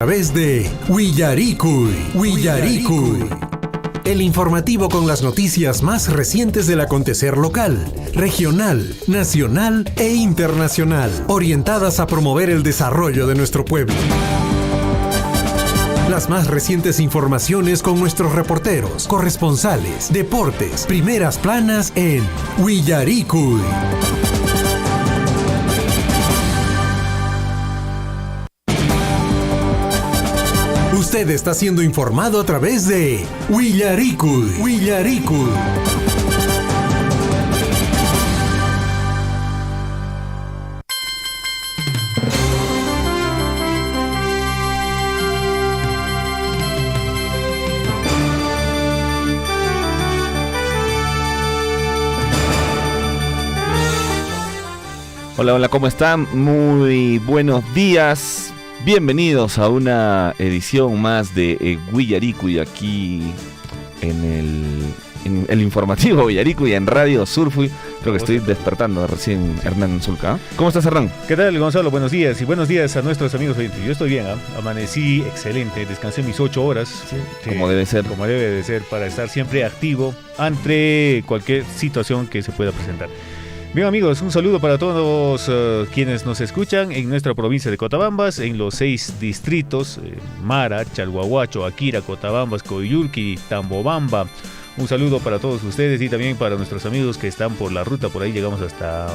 A través de Willaricui. El informativo con las noticias más recientes del acontecer local, regional, nacional e internacional, orientadas a promover el desarrollo de nuestro pueblo. Las más recientes informaciones con nuestros reporteros, corresponsales, deportes, primeras planas en Willaricui. Usted está siendo informado a través de Willaricui. Hola, ¿cómo están? Muy buenos días. Bienvenidos a una edición más de Willaricui aquí en el informativo Willaricui en Radio Surfui. Creo que estoy despertando recién, Hernán Zulca. ¿Cómo estás, Hernán? ¿Qué tal, Gonzalo? Buenos días y buenos días a nuestros amigos oyentes. Yo estoy bien, amanecí excelente, descansé mis 8 horas. Sí, como debe ser. Como debe de ser, para estar siempre activo ante cualquier situación que se pueda presentar. Bien, amigos, un saludo para todos quienes nos escuchan en nuestra provincia de Cotabambas, en los 6 distritos, Mara, Chalhuahuacho, Akira, Cotabambas, Coyulqui, Tambobamba. Un saludo para todos ustedes y también para nuestros amigos que están por la ruta, por ahí llegamos hasta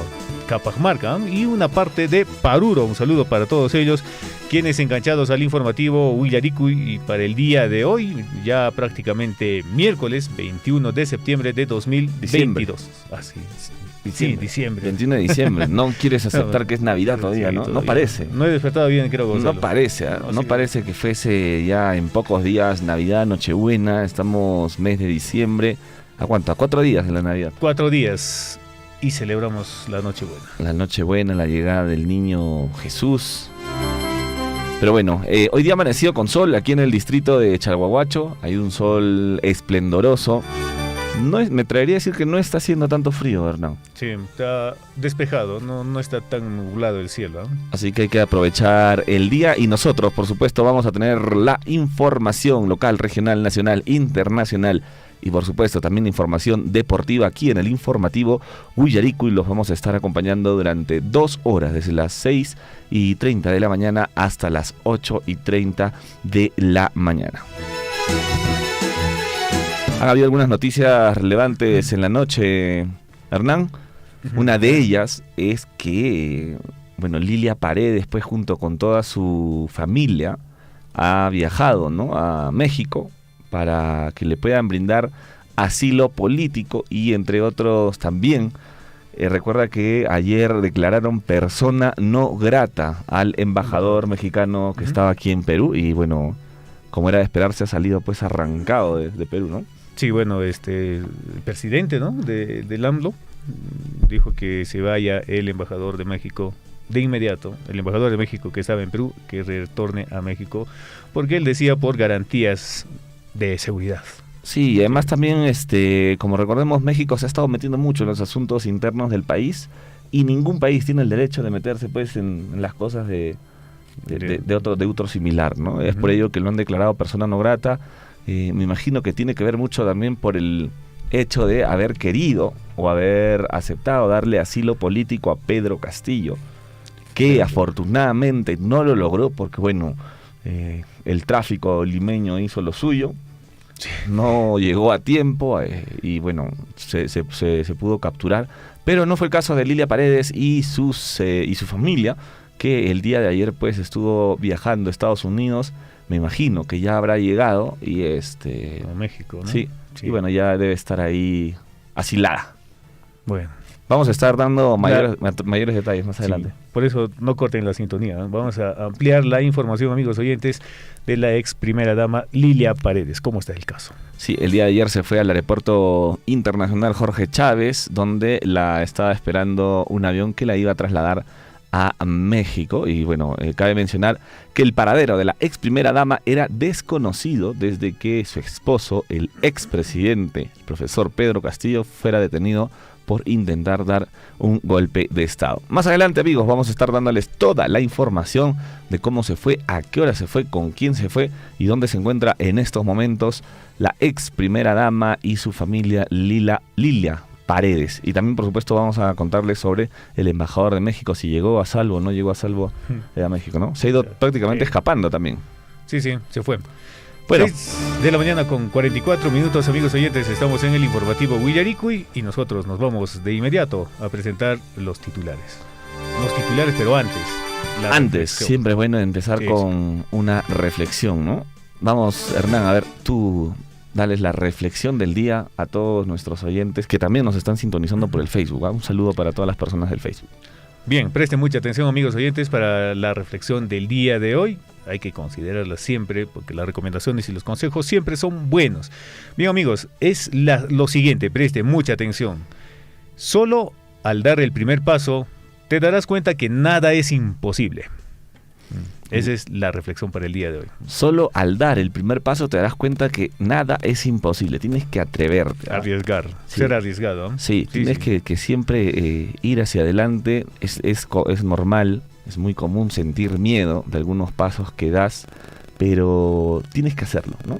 Capamarca, y una parte de Paruro. Un saludo para todos ellos, quienes enganchados al informativo Willaricui, y para el día de hoy, ya prácticamente miércoles 21 de septiembre de 2022. Así es. Diciembre. 21 de diciembre. No quieres aceptar que es Navidad todavía, sí, ¿no? Todavía. No parece. No he despertado bien, creo, Gonzalo. No parece, no parece que fuese ya en pocos días Navidad, Nochebuena. Estamos mes de diciembre. ¿A cuánto? ¿A 4 días de la Navidad? 4 días y celebramos la Nochebuena. La Nochebuena, la llegada del niño Jesús. Pero bueno, hoy día amanecido con sol aquí en el distrito de Chalhuahuacho. Hay un sol esplendoroso. Me traería a decir que no está haciendo tanto frío, Hernán. Sí, está despejado, no está tan nublado el cielo, ¿eh? Así que hay que aprovechar el día y nosotros, por supuesto, vamos a tener la información local, regional, nacional, internacional y por supuesto también información deportiva aquí en el informativo Willaricui. Los vamos a estar acompañando durante 2 horas, desde las 6:30 de la mañana hasta las 8:30 de la mañana. Han habido algunas noticias relevantes en la noche, Hernán. Una de ellas es que, Lilia Paredes, pues, junto con toda su familia, ha viajado, ¿no?, a México para que le puedan brindar asilo político y, entre otros, también recuerda que ayer declararon persona no grata al embajador mexicano que estaba aquí en Perú y, como era de esperarse, ha salido pues arrancado de Perú, ¿no? Sí, el presidente, ¿no?, del AMLO dijo que se vaya el embajador de México de inmediato, el embajador de México que estaba en Perú, que retorne a México, porque él decía por garantías de seguridad. Sí, y además también, como recordemos, México se ha estado metiendo mucho en los asuntos internos del país y ningún país tiene el derecho de meterse pues en las cosas de otro similar, ¿no? Es por ello que lo han declarado persona no grata. Me imagino que tiene que ver mucho también por el hecho de haber querido o haber aceptado darle asilo político a Pedro Castillo, que afortunadamente no lo logró porque, el tráfico limeño hizo lo suyo, no llegó a tiempo y, se pudo capturar, pero no fue el caso de Lilia Paredes y su familia, que el día de ayer pues estuvo viajando a Estados Unidos. Me imagino que ya habrá llegado y a México, ¿no? Sí. Y ya debe estar ahí asilada. Bueno. Vamos a estar dando mayores detalles más adelante. Sí, por eso no corten la sintonía, ¿no? Vamos a ampliar la información, amigos oyentes, de la ex primera dama Lilia Paredes. ¿Cómo está el caso? Sí, el día de ayer se fue al aeropuerto internacional Jorge Chávez, donde la estaba esperando un avión que la iba a trasladar a México. Y cabe mencionar que el paradero de la ex primera dama era desconocido desde que su esposo, el expresidente, el profesor Pedro Castillo, fuera detenido por intentar dar un golpe de Estado. Más adelante, amigos, vamos a estar dándoles toda la información de cómo se fue, a qué hora se fue, con quién se fue y dónde se encuentra en estos momentos la ex primera dama y su familia Lilia Paredes. Y también, por supuesto, vamos a contarles sobre el embajador de México, si llegó a salvo o no llegó a salvo a México, ¿no? Se ha ido prácticamente escapando también. Sí, se fue. Bueno, 6 de la mañana con 44 minutos, amigos oyentes, estamos en el informativo Willaricui y nosotros nos vamos de inmediato a presentar los titulares. Pero antes siempre es bueno empezar con una reflexión, ¿no? Vamos, Hernán, a ver, tú dales la reflexión del día a todos nuestros oyentes que también nos están sintonizando por el Facebook, ¿eh? Un saludo para todas las personas del Facebook. Bien, presten mucha atención, amigos oyentes, para la reflexión del día de hoy. Hay que considerarla siempre, porque las recomendaciones y los consejos siempre son buenos. Bien, amigos, es lo siguiente, presten mucha atención. Solo al dar el primer paso, te darás cuenta que nada es imposible. Esa es la reflexión para el día de hoy. Solo al dar el primer paso te darás cuenta que nada es imposible. Tienes que atreverte. Arriesgar, sí. Ser arriesgado. Sí, tienes que siempre ir hacia adelante. Es normal, es muy común sentir miedo de algunos pasos que das, pero tienes que hacerlo, ¿no?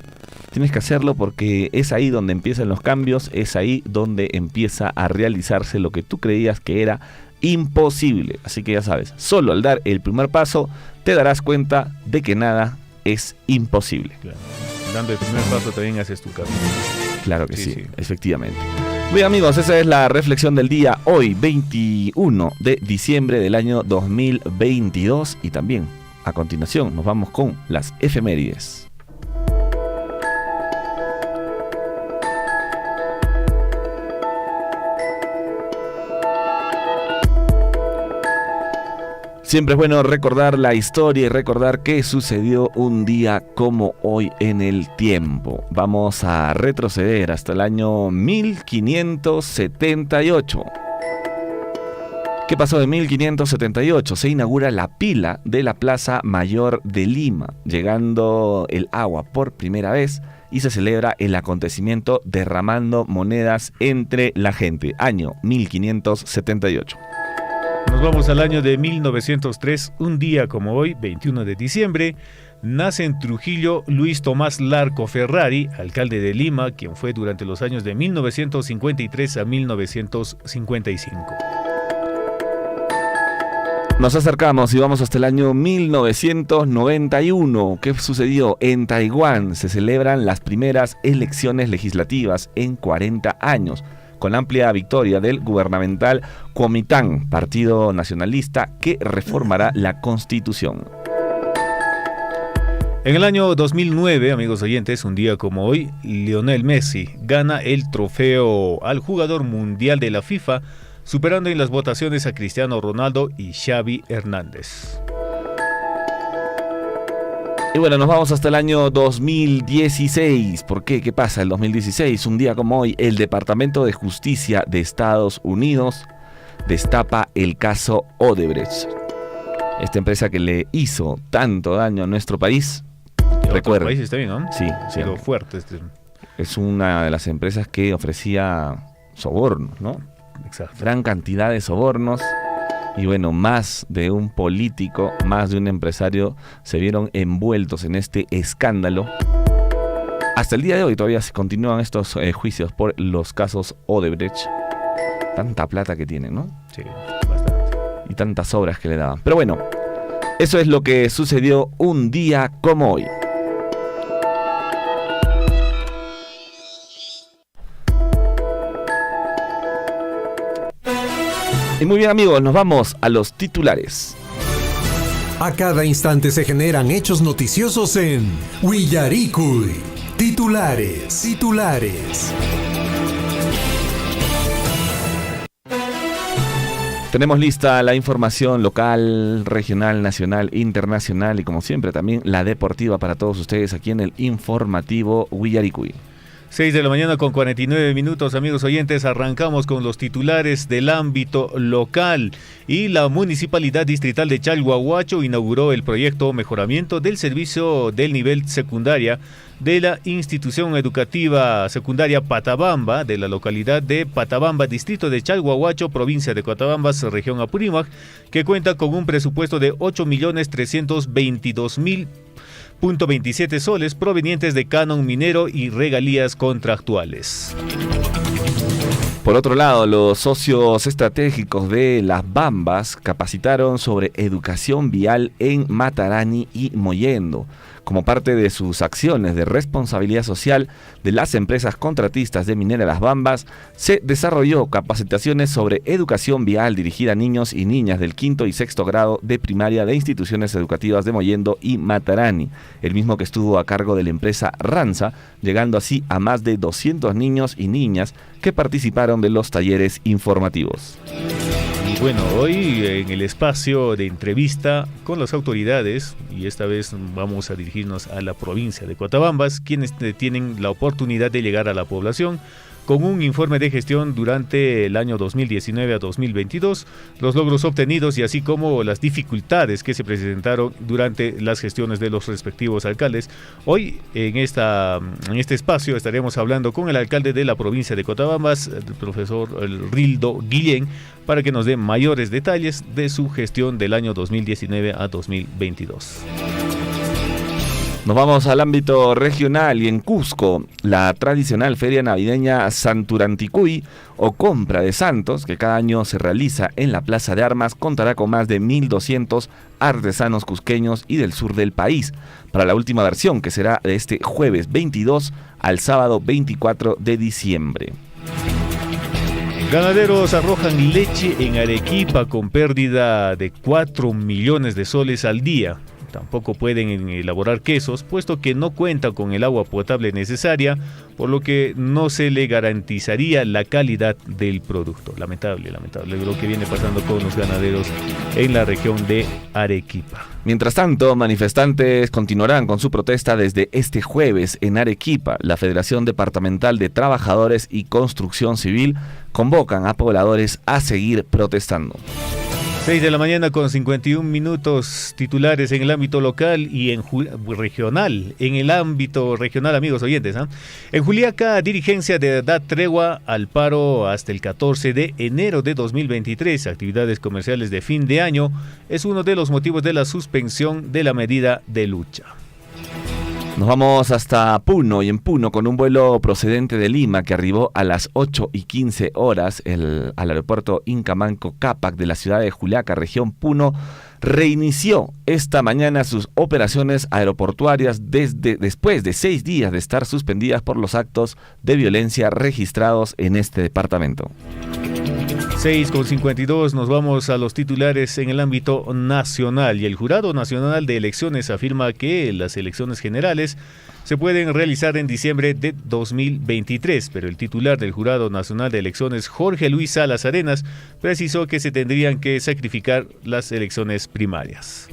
Tienes que hacerlo porque es ahí donde empiezan los cambios, es ahí donde empieza a realizarse lo que tú creías que era imposible. Así que ya sabes, solo al dar el primer paso te darás cuenta de que nada es imposible. Claro. Dando el primer paso también haces tu camino. Claro que sí, efectivamente. Bien, amigos, esa es la reflexión del día hoy, 21 de diciembre del año 2022. Y también, a continuación, nos vamos con las efemérides. Siempre es bueno recordar la historia y recordar qué sucedió un día como hoy en el tiempo. Vamos a retroceder hasta el año 1578. ¿Qué pasó en 1578? Se inaugura la pila de la Plaza Mayor de Lima, llegando el agua por primera vez y se celebra el acontecimiento derramando monedas entre la gente. Año 1578. Nos vamos al año de 1903, un día como hoy, 21 de diciembre, nace en Trujillo Luis Tomás Larco Ferrari, alcalde de Lima, quien fue durante los años de 1953 a 1955. Nos acercamos y vamos hasta el año 1991. ¿Qué sucedió? En Taiwán se celebran las primeras elecciones legislativas en 40 años. Con amplia victoria del gubernamental Kuomintang, partido nacionalista que reformará la Constitución. En el año 2009, amigos oyentes, un día como hoy, Lionel Messi gana el trofeo al jugador mundial de la FIFA, superando en las votaciones a Cristiano Ronaldo y Xavi Hernández. Y bueno, nos vamos hasta el año 2016. ¿Por qué? ¿Qué pasa? El 2016, un día como hoy, el Departamento de Justicia de Estados Unidos destapa el caso Odebrecht. Esta empresa que le hizo tanto daño a nuestro país. Recuerda. País está bien, ¿no? Sí, sí. Pero fuerte. Es una de las empresas que ofrecía sobornos, ¿no? Exacto. Gran cantidad de sobornos. Y bueno, más de un político, más de un empresario se vieron envueltos en este escándalo. Hasta el día de hoy todavía se continúan estos juicios por los casos Odebrecht. Tanta plata que tienen, ¿no? Sí, bastante. Y tantas obras que le daban. Pero bueno, eso es lo que sucedió un día como hoy. Y muy bien, amigos, nos vamos a los titulares. A cada instante se generan hechos noticiosos en Willaricui. Titulares. Tenemos lista la información local, regional, nacional, internacional y como siempre también la deportiva para todos ustedes aquí en el informativo Willaricui. 6 de la mañana con 49 minutos, amigos oyentes. Arrancamos con los titulares del ámbito local. Y la Municipalidad Distrital de Chalhuahuacho inauguró el proyecto Mejoramiento del Servicio del Nivel Secundaria de la Institución Educativa Secundaria Patabamba, de la localidad de Patabamba, distrito de Chalhuahuacho, provincia de Cotabambas, región Apurímac, que cuenta con un presupuesto de 8.322.000.27 soles provenientes de canon minero y regalías contractuales. Por otro lado, los socios estratégicos de Las Bambas capacitaron sobre educación vial en Matarani y Mollendo. Como parte de sus acciones de responsabilidad social de las empresas contratistas de Minera Las Bambas, se desarrolló capacitaciones sobre educación vial dirigida a niños y niñas del 5º y 6º grado de primaria de instituciones educativas de Mollendo y Matarani, el mismo que estuvo a cargo de la empresa Ranza, llegando así a más de 200 niños y niñas que participaron de los talleres informativos. Y bueno, hoy en el espacio de entrevista con las autoridades, y esta vez vamos a dirigirnos a la provincia de Cotabambas, quienes tienen la oportunidad de llegar a la población con un informe de gestión durante el año 2019 a 2022, los logros obtenidos y así como las dificultades que se presentaron durante las gestiones de los respectivos alcaldes. Hoy en este espacio estaremos hablando con el alcalde de la provincia de Cotabambas, el profesor Rildo Guillén, para que nos dé mayores detalles de su gestión del año 2019 a 2022. Nos vamos al ámbito regional y en Cusco, la tradicional feria navideña Santuranticuy o Compra de Santos, que cada año se realiza en la Plaza de Armas, contará con más de 1.200 artesanos cusqueños y del sur del país, para la última versión que será de este jueves 22 al sábado 24 de diciembre. Ganaderos arrojan leche en Arequipa con pérdida de 4 millones de soles al día. Tampoco pueden elaborar quesos, puesto que no cuentan con el agua potable necesaria, por lo que no se le garantizaría la calidad del producto. Lamentable lo que viene pasando con los ganaderos en la región de Arequipa. Mientras tanto, manifestantes continuarán con su protesta desde este jueves en Arequipa. La Federación Departamental de Trabajadores y Construcción Civil convocan a pobladores a seguir protestando. 6 de la mañana con 51 minutos, titulares en el ámbito local y regional. En el ámbito regional, amigos oyentes, en Juliaca, dirigencia de da tregua al paro hasta el 14 de enero de 2023. Actividades comerciales de fin de año es uno de los motivos de la suspensión de la medida de lucha. Nos vamos hasta Puno y en Puno con un vuelo procedente de Lima que arribó a las 8:15 horas al aeropuerto Incamanco Cápac de la ciudad de Juliaca, región Puno, reinició esta mañana sus operaciones aeroportuarias después de 6 días de estar suspendidas por los actos de violencia registrados en este departamento. 6:52, nos vamos a los titulares en el ámbito nacional y el Jurado Nacional de Elecciones afirma que las elecciones generales se pueden realizar en diciembre de 2023, pero el titular del Jurado Nacional de Elecciones, Jorge Luis Salas Arenas, precisó que se tendrían que sacrificar las elecciones primarias.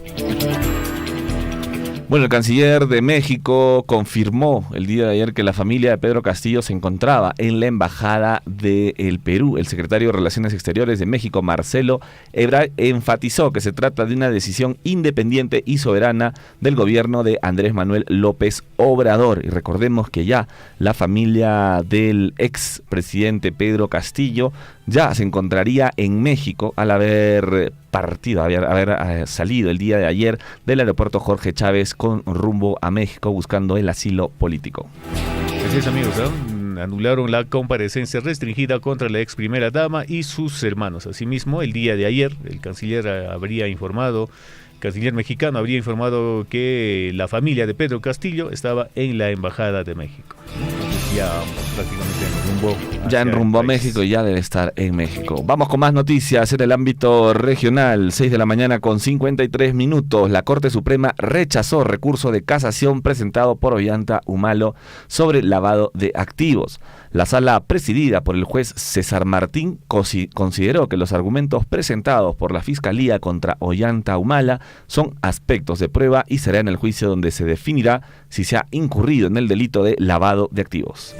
Bueno, el canciller de México confirmó el día de ayer que la familia de Pedro Castillo se encontraba en la Embajada del Perú. El secretario de Relaciones Exteriores de México, Marcelo Ebrard, enfatizó que se trata de una decisión independiente y soberana del gobierno de Andrés Manuel López Obrador. Y recordemos que ya la familia del expresidente Pedro Castillo ya se encontraría en México al haber salido el día de ayer del aeropuerto Jorge Chávez con rumbo a México buscando el asilo político. Así es, amigos, anularon la comparecencia restringida contra la ex primera dama y sus hermanos. Asimismo, el día de ayer el canciller mexicano habría informado que la familia de Pedro Castillo estaba en la Embajada de México. Ya prácticamente enrumbó a México y ya debe estar en México. Vamos con más noticias en el ámbito regional. 6 de la mañana con 53 minutos. La Corte Suprema rechazó recurso de casación presentado por Ollanta Humala sobre lavado de activos. La sala presidida por el juez César Martín consideró que los argumentos presentados por la Fiscalía contra Ollanta Humala son aspectos de prueba y será en el juicio donde se definirá si se ha incurrido en el delito de lavado de activos.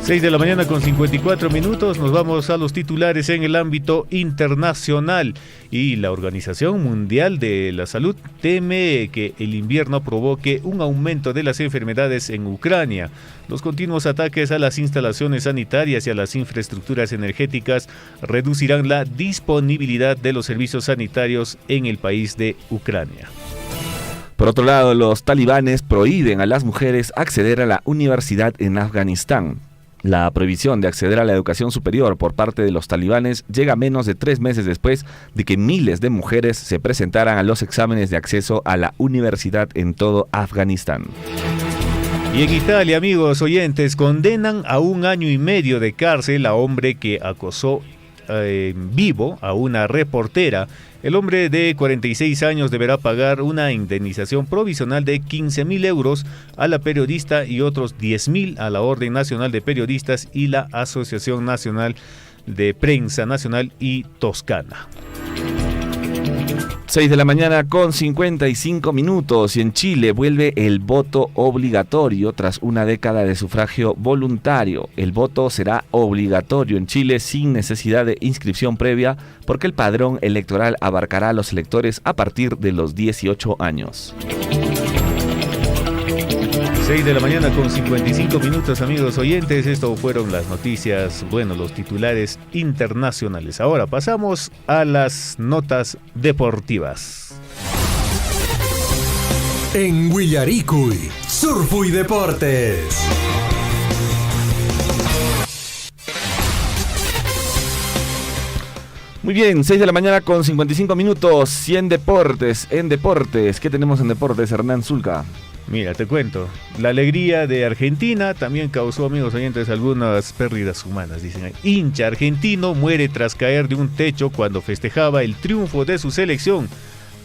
6 de la mañana con 54 minutos, nos vamos a los titulares en el ámbito internacional. Y la Organización Mundial de la Salud teme que el invierno provoque un aumento de las enfermedades en Ucrania. Los continuos ataques a las instalaciones sanitarias y a las infraestructuras energéticas reducirán la disponibilidad de los servicios sanitarios en el país de Ucrania. Por otro lado, los talibanes prohíben a las mujeres acceder a la universidad en Afganistán. La prohibición de acceder a la educación superior por parte de los talibanes llega menos de 3 meses después de que miles de mujeres se presentaran a los exámenes de acceso a la universidad en todo Afganistán. Y en Italia, amigos oyentes, condenan a 1 año y medio de cárcel a hombre que acosó en vivo a una reportera. El hombre de 46 años deberá pagar una indemnización provisional de 15.000 euros a la periodista y otros 10.000 a la Orden Nacional de Periodistas y la Asociación Nacional de Prensa Nacional y Toscana. 6 de la mañana con 55 minutos y en Chile vuelve el voto obligatorio tras una década de sufragio voluntario. El voto será obligatorio en Chile sin necesidad de inscripción previa porque el padrón electoral abarcará a los electores a partir de los 18 años. 6 de la mañana con 55 minutos, amigos oyentes. Esto fueron las noticias, los titulares internacionales. Ahora pasamos a las notas deportivas. En Willaricuy, Surfu y Deportes. Muy bien, 6 de la mañana con 55 minutos y en deportes, ¿qué tenemos en deportes, Hernán Zulca? Mira, te cuento, la alegría de Argentina también causó, amigos oyentes, algunas pérdidas humanas. Dicen, hincha argentino muere tras caer de un techo cuando festejaba el triunfo de su selección.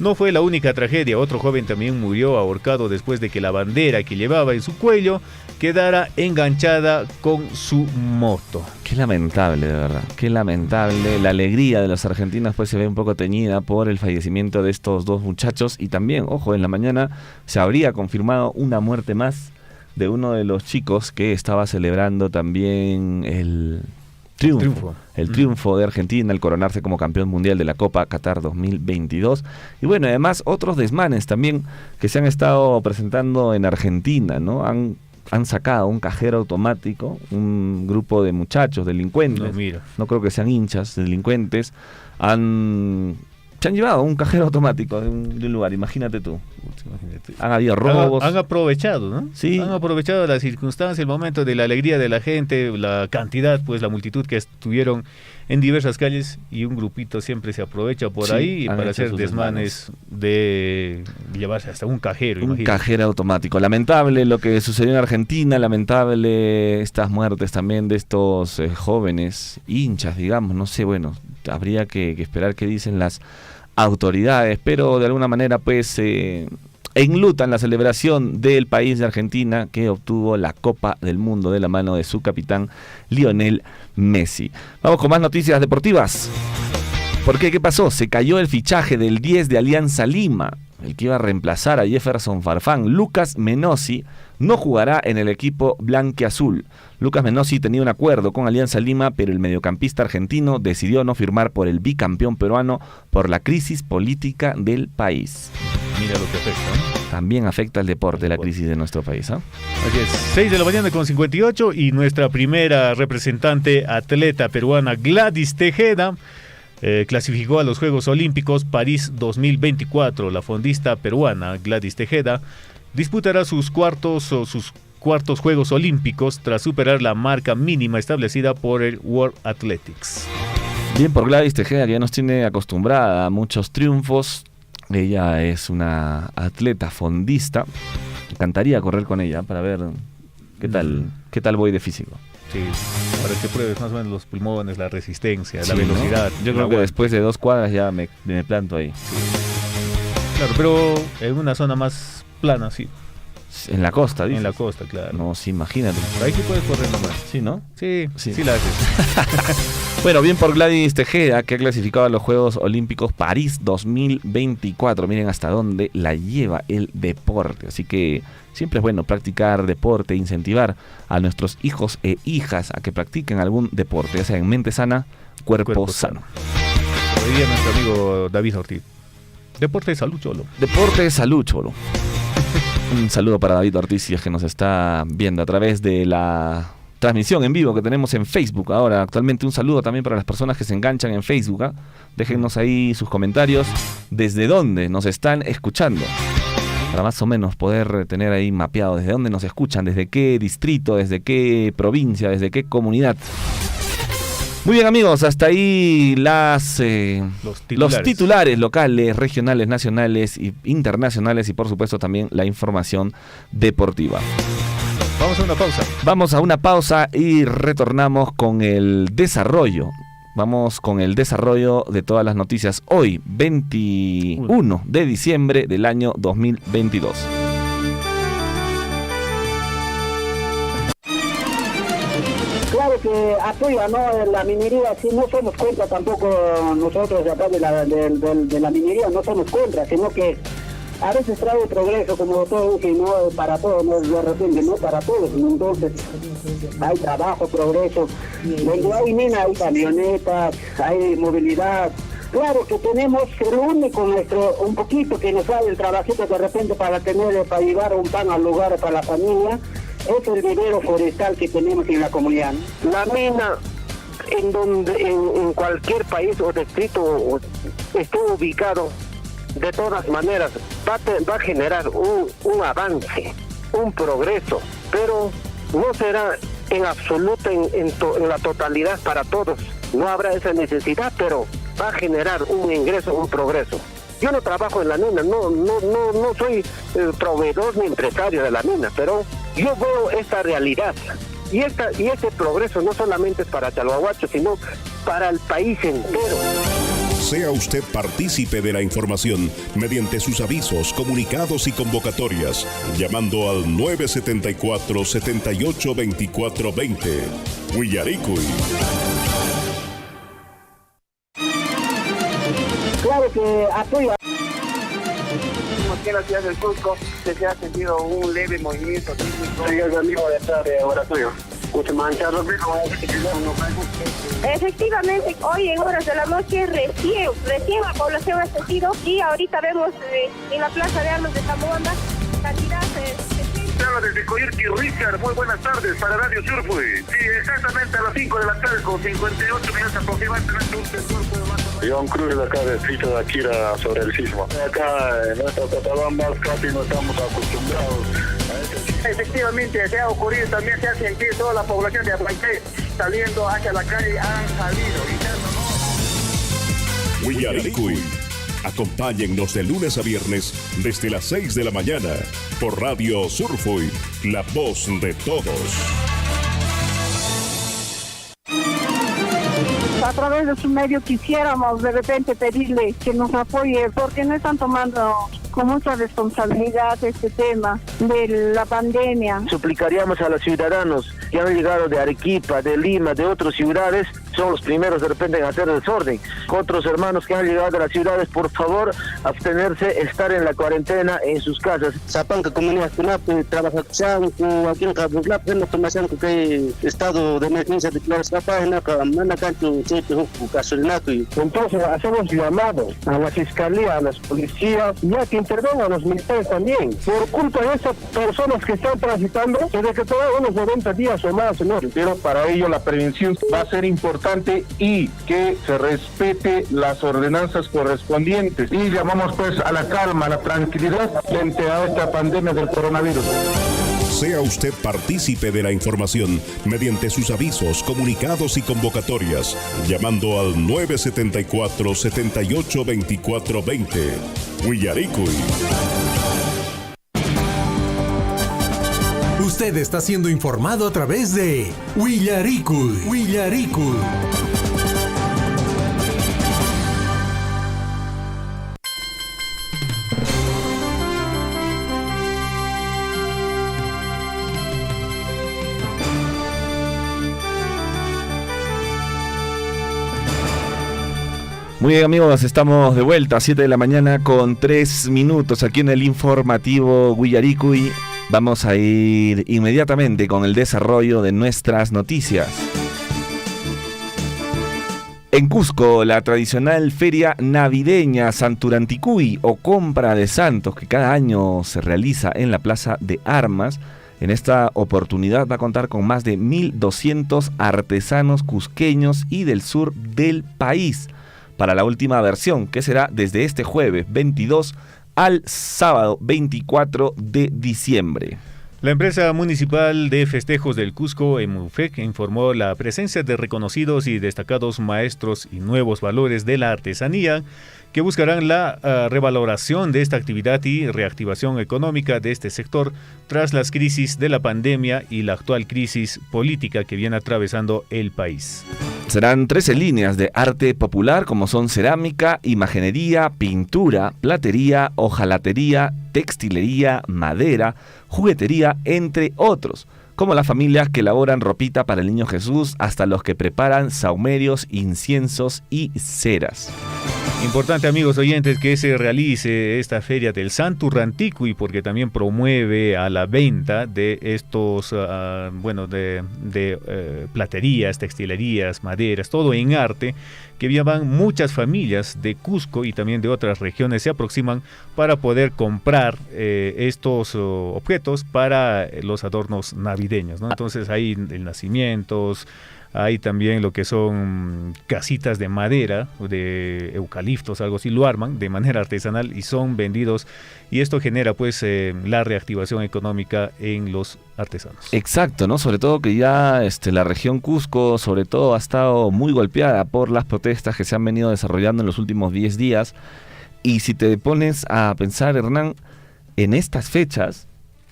No fue la única tragedia, otro joven también murió ahorcado después de que la bandera que llevaba en su cuello quedara enganchada con su moto. Qué lamentable, de verdad, qué lamentable. La alegría de los argentinos pues se ve un poco teñida por el fallecimiento de estos 2 muchachos y también, ojo, en la mañana se habría confirmado una muerte más de uno de los chicos que estaba celebrando también el triunfo de Argentina, el coronarse como campeón mundial de la Copa Qatar 2022. Y bueno, además otros desmanes también que se han estado presentando en Argentina, ¿no? Han sacado un cajero automático, un grupo de muchachos, delincuentes, no creo que sean hinchas, delincuentes, se han llevado un cajero automático de un lugar, imagínate tú. Han habido robos. Han aprovechado, ¿no? Sí. Han aprovechado la circunstancia, el momento de la alegría de la gente, la cantidad, la multitud que estuvieron en diversas calles y un grupito siempre se aprovecha por ahí para hacer desmanes de llevarse hasta un cajero. Un cajero automático. Lamentable lo que sucedió en Argentina, lamentable estas muertes también de estos jóvenes hinchas, digamos, no sé, habría que esperar qué dicen las autoridades, pero de alguna manera pues enlutan la celebración del país de Argentina que obtuvo la Copa del Mundo de la mano de su capitán Lionel Messi. Vamos con más noticias deportivas. ¿Por qué? ¿Qué pasó? Se cayó el fichaje del 10 de Alianza Lima, el que iba a reemplazar a Jefferson Farfán. Lucas Menossi no jugará en el equipo blanquiazul. Lucas Menossi tenía un acuerdo con Alianza Lima, pero el mediocampista argentino decidió no firmar por el bicampeón peruano por la crisis política del país. Mira lo que afecta. También afecta al deporte la crisis de nuestro país. Así es, 6 de la mañana con 58 y nuestra primera representante atleta peruana, Gladys Tejeda, clasificó a los Juegos Olímpicos París 2024. La fondista peruana Gladys Tejeda disputará sus cuartos Juegos Olímpicos tras superar la marca mínima establecida por el World Athletics. Bien por Gladys Tejeda, que ya nos tiene acostumbrada a muchos triunfos. Ella es una atleta fondista. Me encantaría correr con ella para ver qué tal voy de físico. Sí, para que pruebes más o menos los pulmones, la resistencia, la velocidad. ¿No? Yo creo que después de 2 cuadras ya me planto ahí. Sí. Claro, pero en una zona más plana, sí. En la costa, ¿dices? En la costa, claro. No, sí, imagínate. Ahí sí puedes correr nomás. Sí, ¿no? Sí la haces. Bueno, bien por Gladys Tejeda, que ha clasificado a los Juegos Olímpicos París 2024. Miren hasta dónde la lleva el deporte. Así que siempre es bueno practicar deporte, incentivar a nuestros hijos e hijas a que practiquen algún deporte, ya sea en mente sana, cuerpo sano. Como diría nuestro amigo David Ortiz, deporte de salud, cholo. Deporte de salud, cholo. Un saludo para David Ortiz, si es que nos está viendo a través de la transmisión en vivo que tenemos en Facebook ahora actualmente. Un saludo también para las personas que se enganchan en Facebook, ¿eh? Déjennos ahí sus comentarios desde dónde nos están escuchando, para más o menos poder tener ahí mapeado desde dónde nos escuchan, desde qué distrito, desde qué provincia, desde qué comunidad. Muy bien, amigos, hasta ahí los titulares locales, regionales, nacionales e internacionales, y por supuesto también la información deportiva. Vamos a una pausa. Vamos a una pausa y retornamos con el desarrollo. Vamos con el desarrollo de todas las noticias hoy, 21 de diciembre del año 2022. Claro que apoya, ¿no?, la minería. Si no somos contra tampoco nosotros de acá de la minería, no somos contra, sino que a veces trae progreso, como todo, que no para todos, no de repente, no para todos. Entonces hay trabajo, progreso. Donde hay mina, hay camionetas, hay movilidad. Claro que tenemos el único un poquito que nos sale el trabajito de repente para llevar un pan al lugar para la familia, es el vivero forestal que tenemos en la comunidad. La mina, en cualquier país o distrito esté ubicado, de todas maneras va a generar un avance, un progreso, pero no será en absoluto en la totalidad para todos. No habrá esa necesidad, pero va a generar un ingreso, un progreso. Yo no trabajo en la mina, no soy proveedor ni empresario de la mina, pero yo veo esta realidad. Y este progreso no solamente es para Chalhuahuacho, sino para el país entero. Sea usted partícipe de la información mediante sus avisos, comunicados y convocatorias, llamando al 974-782420. Huillaricuy. Claro que apoya. Aquí en la ciudad del Cusco se ha sentido un leve movimiento sísmico. Sí, es el mismo de esta de oratorio. Efectivamente, hoy en horas de la noche recién la población ha sentido, y ahorita vemos en la Plaza de Armas de Tamuanda cantidad de... Desde Coyurqui, Richard, muy buenas tardes para Radio Surfui. Sí, exactamente a las 5 de la tarde con 58 minutos aproximadamente un temblor fue más. John Cruz de acá del distrito de Akira sobre el sismo. Acá en nuestra Cotabambas casi no estamos acostumbrados a este sismo. Efectivamente, se ha ocurrido, también se ha sentido toda la población de Abancay saliendo hacia la calle, han salido. Huillaricuy. Acompáñennos de lunes a viernes desde las 6 de la mañana por Radio Surfui, la voz de todos. A través de su medio quisiéramos de repente pedirle que nos apoye, porque no están tomando con mucha responsabilidad este tema de la pandemia. Suplicaríamos a los ciudadanos que han llegado de Arequipa, de Lima, de otras ciudades, son los primeros de repente en hacer desorden. Otros hermanos que han llegado de las ciudades, por favor, abstenerse, estar en la cuarentena en sus casas. Zapanca, comunidad Cunape, trabaja aquí en Cabuslap, en la formación que estado de emergencia declarado esta página, entonces hacemos llamado a la fiscalía, a las policías, ya que intervengan los militares también. Por culpa de estas personas que están transitando, se decretó unos 90 días o más, señor. Pero para ello la prevención va a ser importante y que se respete las ordenanzas correspondientes. Y llamamos pues a la calma, a la tranquilidad frente a esta pandemia del coronavirus. Sea usted partícipe de la información mediante sus avisos, comunicados y convocatorias, llamando al 974-782420. Huillaricuy. Usted está siendo informado a través de Huillaricuy. Huillaricuy. Muy bien, amigos, estamos de vuelta a 7 de la mañana con 3 minutos aquí en el informativo Guillaricuy. Vamos a ir inmediatamente con el desarrollo de nuestras noticias. En Cusco, la tradicional feria navideña Santuranticuy o compra de santos que cada año se realiza en la Plaza de Armas, en esta oportunidad va a contar con más de 1.200 artesanos cusqueños y del sur del país para la última versión, que será desde este jueves 22 al sábado 24 de diciembre. La empresa municipal de festejos del Cusco, EMUFEC, informó la presencia de reconocidos y destacados maestros y nuevos valores de la artesanía que buscarán la revaloración de esta actividad y reactivación económica de este sector tras las crisis de la pandemia y la actual crisis política que viene atravesando el país. Serán 13 líneas de arte popular como son cerámica, imaginería, pintura, platería, hojalatería, textilería, madera, juguetería, entre otros, como las familias que elaboran ropita para el Niño Jesús hasta los que preparan sahumerios, inciensos y ceras. Importante, amigos oyentes, que se realice esta feria del Santuranticuy porque también promueve a la venta de estos, platerías, textilerías, maderas, todo en arte, que llevan muchas familias de Cusco y también de otras regiones se aproximan para poder comprar estos objetos para los adornos navideños, ¿no? Entonces hay nacimientos. Hay también lo que son casitas de madera, de eucaliptos, algo así, lo arman de manera artesanal y son vendidos. Y esto genera pues la reactivación económica en los artesanos. Exacto, ¿no? Sobre todo que ya la región Cusco, sobre todo, ha estado muy golpeada por las protestas que se han venido desarrollando en los últimos 10 días. Y si te pones a pensar, Hernán, en estas fechas,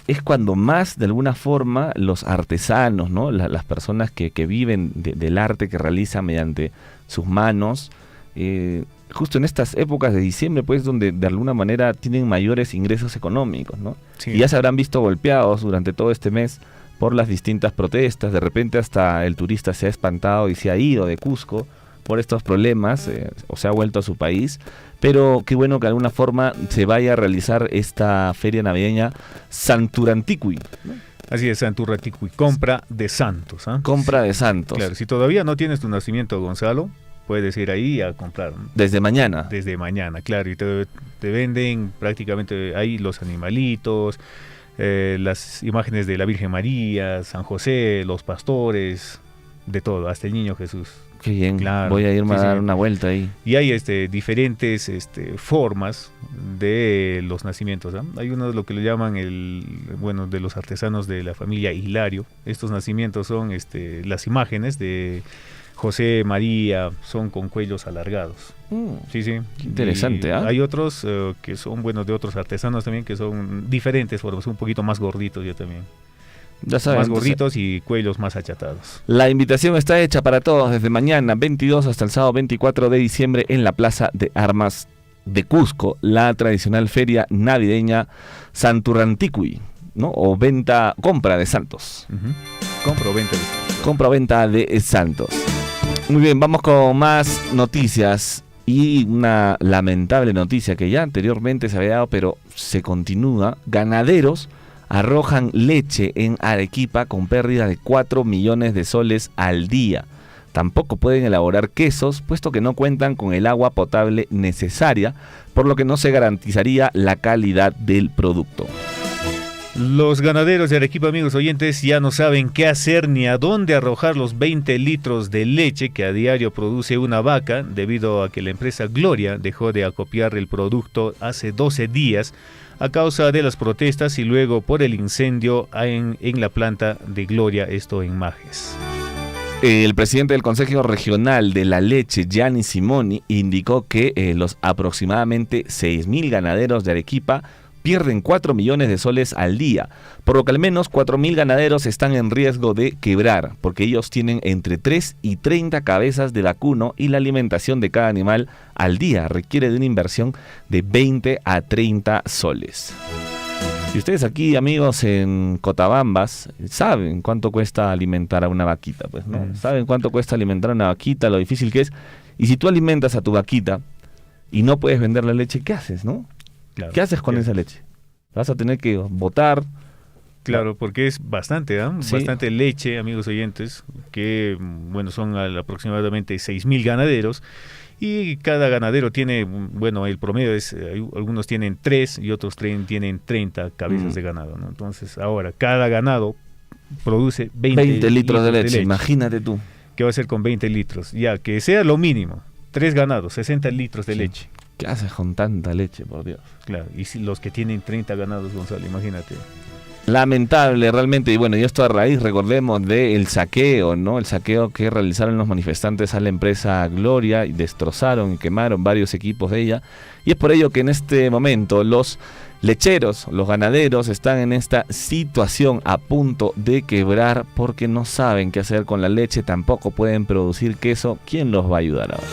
es cuando más, de alguna forma, los artesanos, ¿no? Las personas que viven del arte que realizan mediante sus manos, justo en estas épocas de diciembre, pues, donde de alguna manera tienen mayores ingresos económicos, ¿no? Sí. Y ya se habrán visto golpeados durante todo este mes por las distintas protestas. De repente hasta el turista se ha espantado y se ha ido de Cusco por estos problemas, o se ha vuelto a su país. Pero qué bueno que de alguna forma se vaya a realizar esta feria navideña Santuranticuy, ¿no? Así es, Santuranticuy, compra de santos, ¿eh? Compra de santos. Claro, si todavía no tienes tu nacimiento, Gonzalo, puedes ir ahí a comprar. Desde mañana. Desde mañana, claro, y te venden prácticamente ahí los animalitos, las imágenes de la Virgen María, San José, los pastores, de todo, hasta el Niño Jesús. Qué bien, claro, voy a irme a dar una vuelta ahí. Y hay diferentes formas de los nacimientos, ¿eh? Hay uno de lo que le llaman de los artesanos de la familia Hilario. Estos nacimientos son las imágenes de José María, son con cuellos alargados. Sí. Qué interesante, ¿ah? Hay otros que son de otros artesanos también, que son diferentes formas, un poquito más gorditos yo también. Ya saben, más gorditos y cuellos más achatados. La invitación está hecha para todos desde mañana 22 hasta el sábado 24 de diciembre en la Plaza de Armas de Cusco, la tradicional feria navideña Santuranticuy, ¿no? O compra de santos. Compra o venta de santos. Compra o venta de santos. Muy bien, vamos con más noticias y una lamentable noticia que ya anteriormente se había dado, pero se continúa. Ganaderos arrojan leche en Arequipa con pérdida de 4 millones de soles al día. Tampoco pueden elaborar quesos, puesto que no cuentan con el agua potable necesaria, por lo que no se garantizaría la calidad del producto. Los ganaderos de Arequipa, amigos oyentes, ya no saben qué hacer ni a dónde arrojar los 20 litros de leche que a diario produce una vaca, debido a que la empresa Gloria dejó de acopiar el producto hace 12 días, a causa de las protestas y luego por el incendio en la planta de Gloria, esto en Majes. El presidente del Consejo Regional de la Leche, Gianni Simoni, indicó que los aproximadamente 6.000 ganaderos de Arequipa pierden 4 millones de soles al día, por lo que al menos 4.000 ganaderos están en riesgo de quebrar, porque ellos tienen entre 3 y 30 cabezas de vacuno y la alimentación de cada animal al día requiere de una inversión de 20 a 30 soles. Y ustedes aquí, amigos, en Cotabambas, saben cuánto cuesta alimentar a una vaquita, pues, ¿no? Saben cuánto cuesta alimentar a una vaquita, lo difícil que es. Y si tú alimentas a tu vaquita y no puedes vender la leche, ¿qué haces, no? Claro, ¿Qué haces con esa leche? Vas a tener que botar. Claro, porque es bastante, ¿eh? Sí. Bastante leche, amigos oyentes, que, bueno, son aproximadamente 6.000 ganaderos, y cada ganadero tiene, bueno, el promedio es, algunos tienen 3 y otros tienen 30 cabezas de ganado, ¿no? Entonces, ahora, cada ganado produce 20 litros de leche, imagínate tú. ¿Qué va a hacer con 20 litros? Ya, que sea lo mínimo, 3 ganados, 60 litros de leche. ¿Qué haces con tanta leche, por Dios? Claro, y si los que tienen 30 ganados, Gonzalo, imagínate. Lamentable realmente, y bueno, y esto a raíz, recordemos, del saqueo, ¿no? El saqueo que realizaron los manifestantes a la empresa Gloria y destrozaron y quemaron varios equipos de ella, y es por ello que en este momento los lecheros, los ganaderos están en esta situación a punto de quebrar porque no saben qué hacer con la leche, tampoco pueden producir queso. ¿Quién los va a ayudar ahora?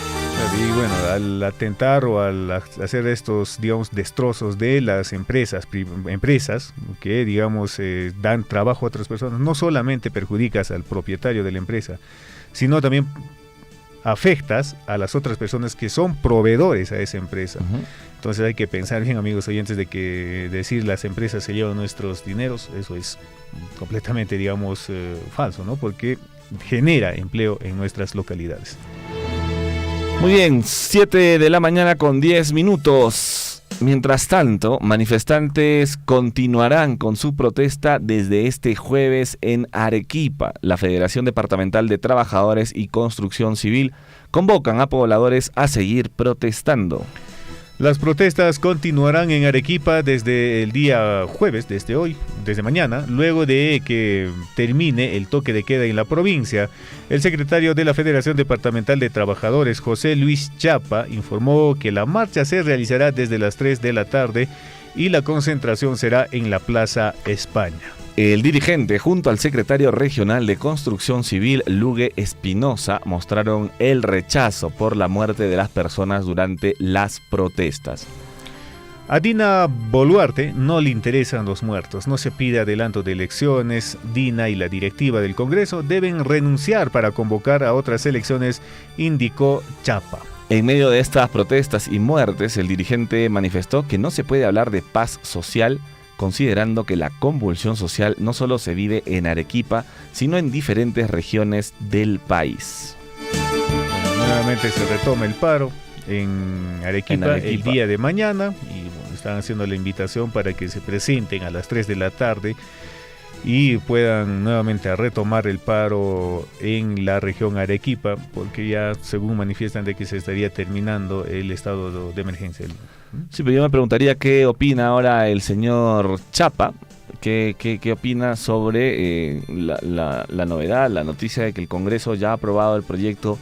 Y bueno, al atentar o al hacer estos, digamos, destrozos de las empresas que, digamos, dan trabajo a otras personas, no solamente perjudicas al propietario de la empresa, sino también afectas a las otras personas que son proveedores a esa empresa. Entonces hay que pensar bien, amigos oyentes, de que decir las empresas se llevan nuestros dineros, eso es completamente, digamos, falso, ¿no? Porque genera empleo en nuestras localidades. Muy bien, 7 de la mañana con 10 minutos. Mientras tanto, manifestantes continuarán con su protesta desde este jueves en Arequipa. La Federación Departamental de Trabajadores y Construcción Civil convocan a pobladores a seguir protestando. Las protestas continuarán en Arequipa desde el día jueves, desde mañana, luego de que termine el toque de queda en la provincia. El secretario de la Federación Departamental de Trabajadores, José Luis Chapa, informó que la marcha se realizará desde las 3 de la tarde y la concentración será en la Plaza España. El dirigente, junto al secretario regional de Construcción Civil, Lugue Espinosa, mostraron el rechazo por la muerte de las personas durante las protestas. A Dina Boluarte no le interesan los muertos, no se pide adelanto de elecciones. Dina y la directiva del Congreso deben renunciar para convocar a otras elecciones, indicó Chapa. En medio de estas protestas y muertes, el dirigente manifestó que no se puede hablar de paz social, considerando que la convulsión social no solo se vive en Arequipa, sino en diferentes regiones del país. Nuevamente se retoma el paro en Arequipa el día de mañana, y bueno, están haciendo la invitación para que se presenten a las 3 de la tarde y puedan nuevamente a retomar el paro en la región Arequipa, porque ya según manifiestan de que se estaría terminando el estado de emergencia. Sí, pero yo me preguntaría qué opina ahora el señor Chapa, qué opina sobre la novedad, la noticia de que el Congreso ya ha aprobado el proyecto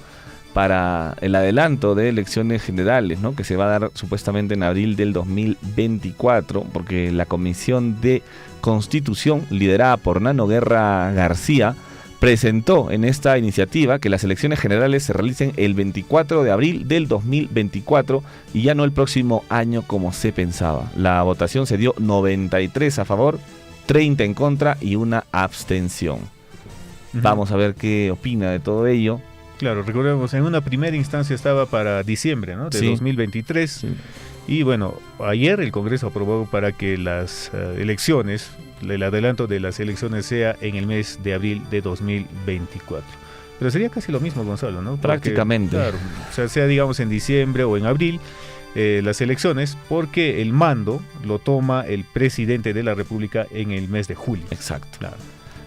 para el adelanto de elecciones generales, ¿no? Que se va a dar supuestamente en abril del 2024, porque la Comisión de Constitución, liderada por Nano Guerra García, presentó en esta iniciativa que las elecciones generales se realicen el 24 de abril del 2024 y ya no el próximo año como se pensaba. La votación se dio 93 a favor, 30 en contra y una abstención. Vamos a ver qué opina de todo ello. Claro, recordemos, en una primera instancia estaba para diciembre, ¿no? De 2023. Sí. Y bueno, ayer el Congreso aprobó para que las elecciones, el adelanto de las elecciones sea en el mes de abril de 2024. Pero sería casi lo mismo, Gonzalo, ¿no? Porque, prácticamente. Claro, o sea digamos en diciembre o en abril las elecciones, porque el mando lo toma el presidente de la República en el mes de julio. Exacto. Claro.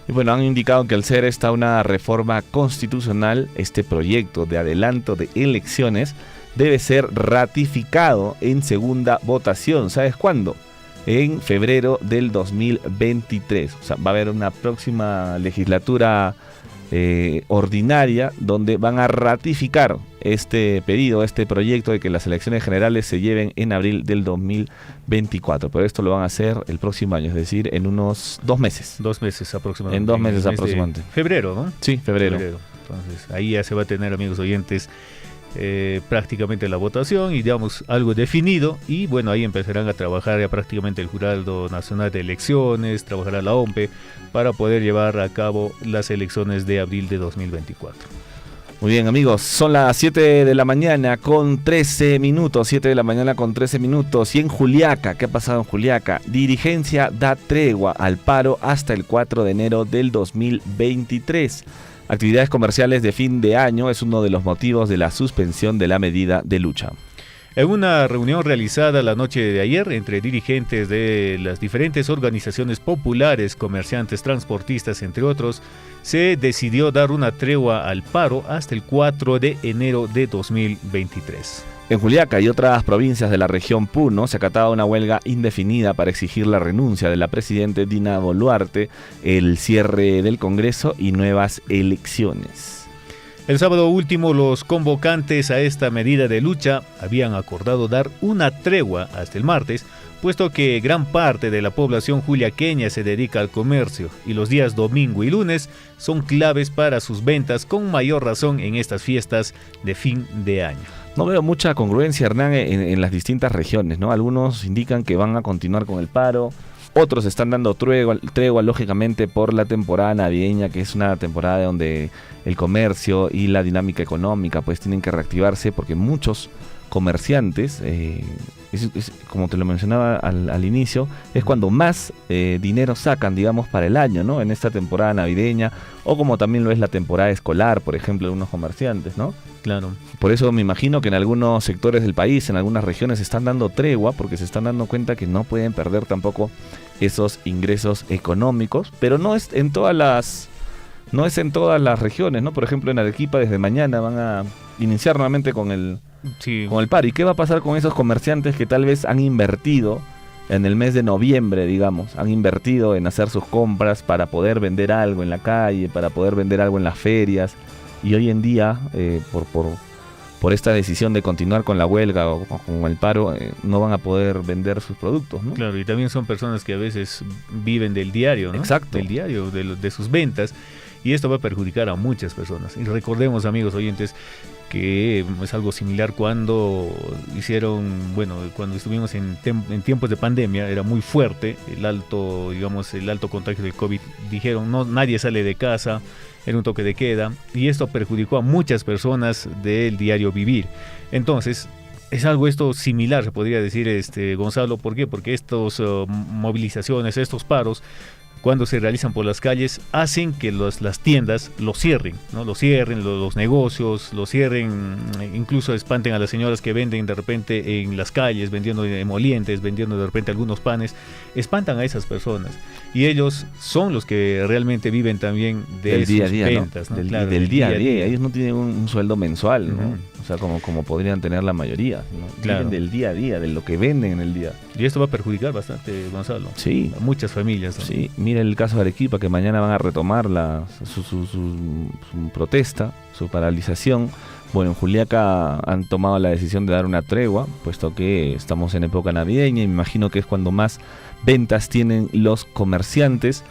Y bueno, han indicado que al ser esta una reforma constitucional, este proyecto de adelanto de elecciones debe ser ratificado en segunda votación. ¿Sabes cuándo? En febrero del 2023. O sea, va a haber una próxima legislatura ordinaria donde van a ratificar este pedido, este proyecto de que las elecciones generales se lleven en abril del 2024. Pero esto lo van a hacer el próximo año, es decir, en unos 2 meses. 2 meses aproximadamente. En 2 meses aproximadamente. Febrero, ¿no? Sí, febrero. Entonces, ahí ya se va a tener, amigos oyentes, prácticamente la votación y digamos algo definido, y bueno, ahí empezarán a trabajar ya prácticamente el Jurado Nacional de Elecciones, trabajará la OMPE para poder llevar a cabo las elecciones de abril de 2024. Muy bien, amigos, son las 7 de la mañana con 13 minutos, 7 de la mañana con 13 minutos. Y en Juliaca, ¿qué ha pasado en Juliaca? Dirigencia da tregua al paro hasta el 4 de enero del 2023. Actividades comerciales de fin de año es uno de los motivos de la suspensión de la medida de lucha. En una reunión realizada la noche de ayer entre dirigentes de las diferentes organizaciones populares, comerciantes, transportistas, entre otros, se decidió dar una tregua al paro hasta el 4 de enero de 2023. En Juliaca y otras provincias de la región Puno se acataba una huelga indefinida para exigir la renuncia de la presidenta Dina Boluarte, el cierre del Congreso y nuevas elecciones. El sábado último, los convocantes a esta medida de lucha habían acordado dar una tregua hasta el martes, puesto que gran parte de la población juliaqueña se dedica al comercio y los días domingo y lunes son claves para sus ventas, con mayor razón en estas fiestas de fin de año. No veo mucha congruencia, Hernán, en las distintas regiones, ¿no? Algunos indican que van a continuar con el paro, otros están dando tregua, lógicamente, por la temporada navideña, que es una temporada donde el comercio y la dinámica económica pues tienen que reactivarse, porque muchos comerciantes, como te lo mencionaba al inicio, es cuando más dinero sacan, digamos, para el año, ¿no? En esta temporada navideña, o como también lo es la temporada escolar, por ejemplo, de unos comerciantes, ¿no? Claro. Por eso me imagino que en algunos sectores del país, en algunas regiones, están dando tregua, porque se están dando cuenta que no pueden perder tampoco esos ingresos económicos, pero no es en todas las regiones, ¿no? Por ejemplo, en Arequipa desde mañana van a iniciar nuevamente con el paro. ¿Y qué va a pasar con esos comerciantes que tal vez han invertido en el mes de noviembre, digamos? Han invertido en hacer sus compras para poder vender algo en la calle, para poder vender algo en las ferias, y hoy en día, por esta decisión de continuar con la huelga o con el paro, no van a poder vender sus productos, ¿no? Claro, y también son personas que a veces viven del diario, ¿no? Exacto. Del diario, de sus ventas, y esto va a perjudicar a muchas personas. Y recordemos, amigos oyentes, que es algo similar cuando cuando estuvimos en tiempos de pandemia, era muy fuerte el alto contagio del COVID. Dijeron, no, nadie sale de casa, era un toque de queda, y esto perjudicó a muchas personas del diario vivir. Entonces, es algo esto similar, se podría decir, Gonzalo. ¿Por qué? Porque estas movilizaciones, estos paros, cuando se realizan por las calles, hacen que las tiendas lo cierren, ¿no? Lo cierren, los negocios, lo cierren, incluso espanten a las señoras que venden de repente en las calles, vendiendo emolientes, vendiendo de repente algunos panes, espantan a esas personas. Y ellos son los que realmente viven también de sus ventas, ¿no? Del día a día. Ellos no tienen un sueldo mensual, ¿no? O sea, como podrían tener la mayoría, ¿no? Claro. Viven del día a día, de lo que venden en el día. Y esto va a perjudicar bastante, Gonzalo. Sí. A muchas familias, ¿no? Sí, mira el caso de Arequipa, que mañana van a retomar su protesta, su paralización. Bueno, en Juliaca han tomado la decisión de dar una tregua, puesto que estamos en época navideña y me imagino que es cuando más ventas tienen los comerciantes.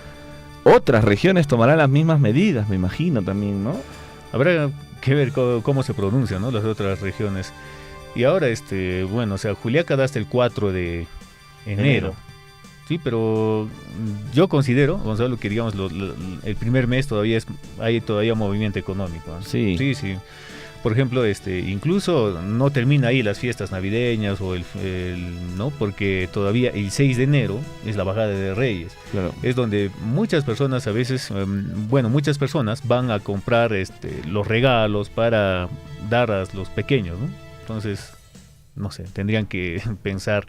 Otras regiones tomarán las mismas medidas, me imagino también, ¿no? Habrá que ver cómo se pronuncian, ¿no?, las otras regiones. Y ahora, Juliaca da hasta el 4 de enero. Sí, pero yo considero, Gonzalo, que digamos el primer mes hay todavía movimiento económico, ¿no? Sí. Sí. Por ejemplo, incluso no termina ahí las fiestas navideñas no, porque todavía el 6 de enero es la bajada de Reyes. Claro. Es donde muchas personas a veces, muchas personas van a comprar los regalos para dar a los pequeños, ¿no? Entonces, no sé, tendrían que pensar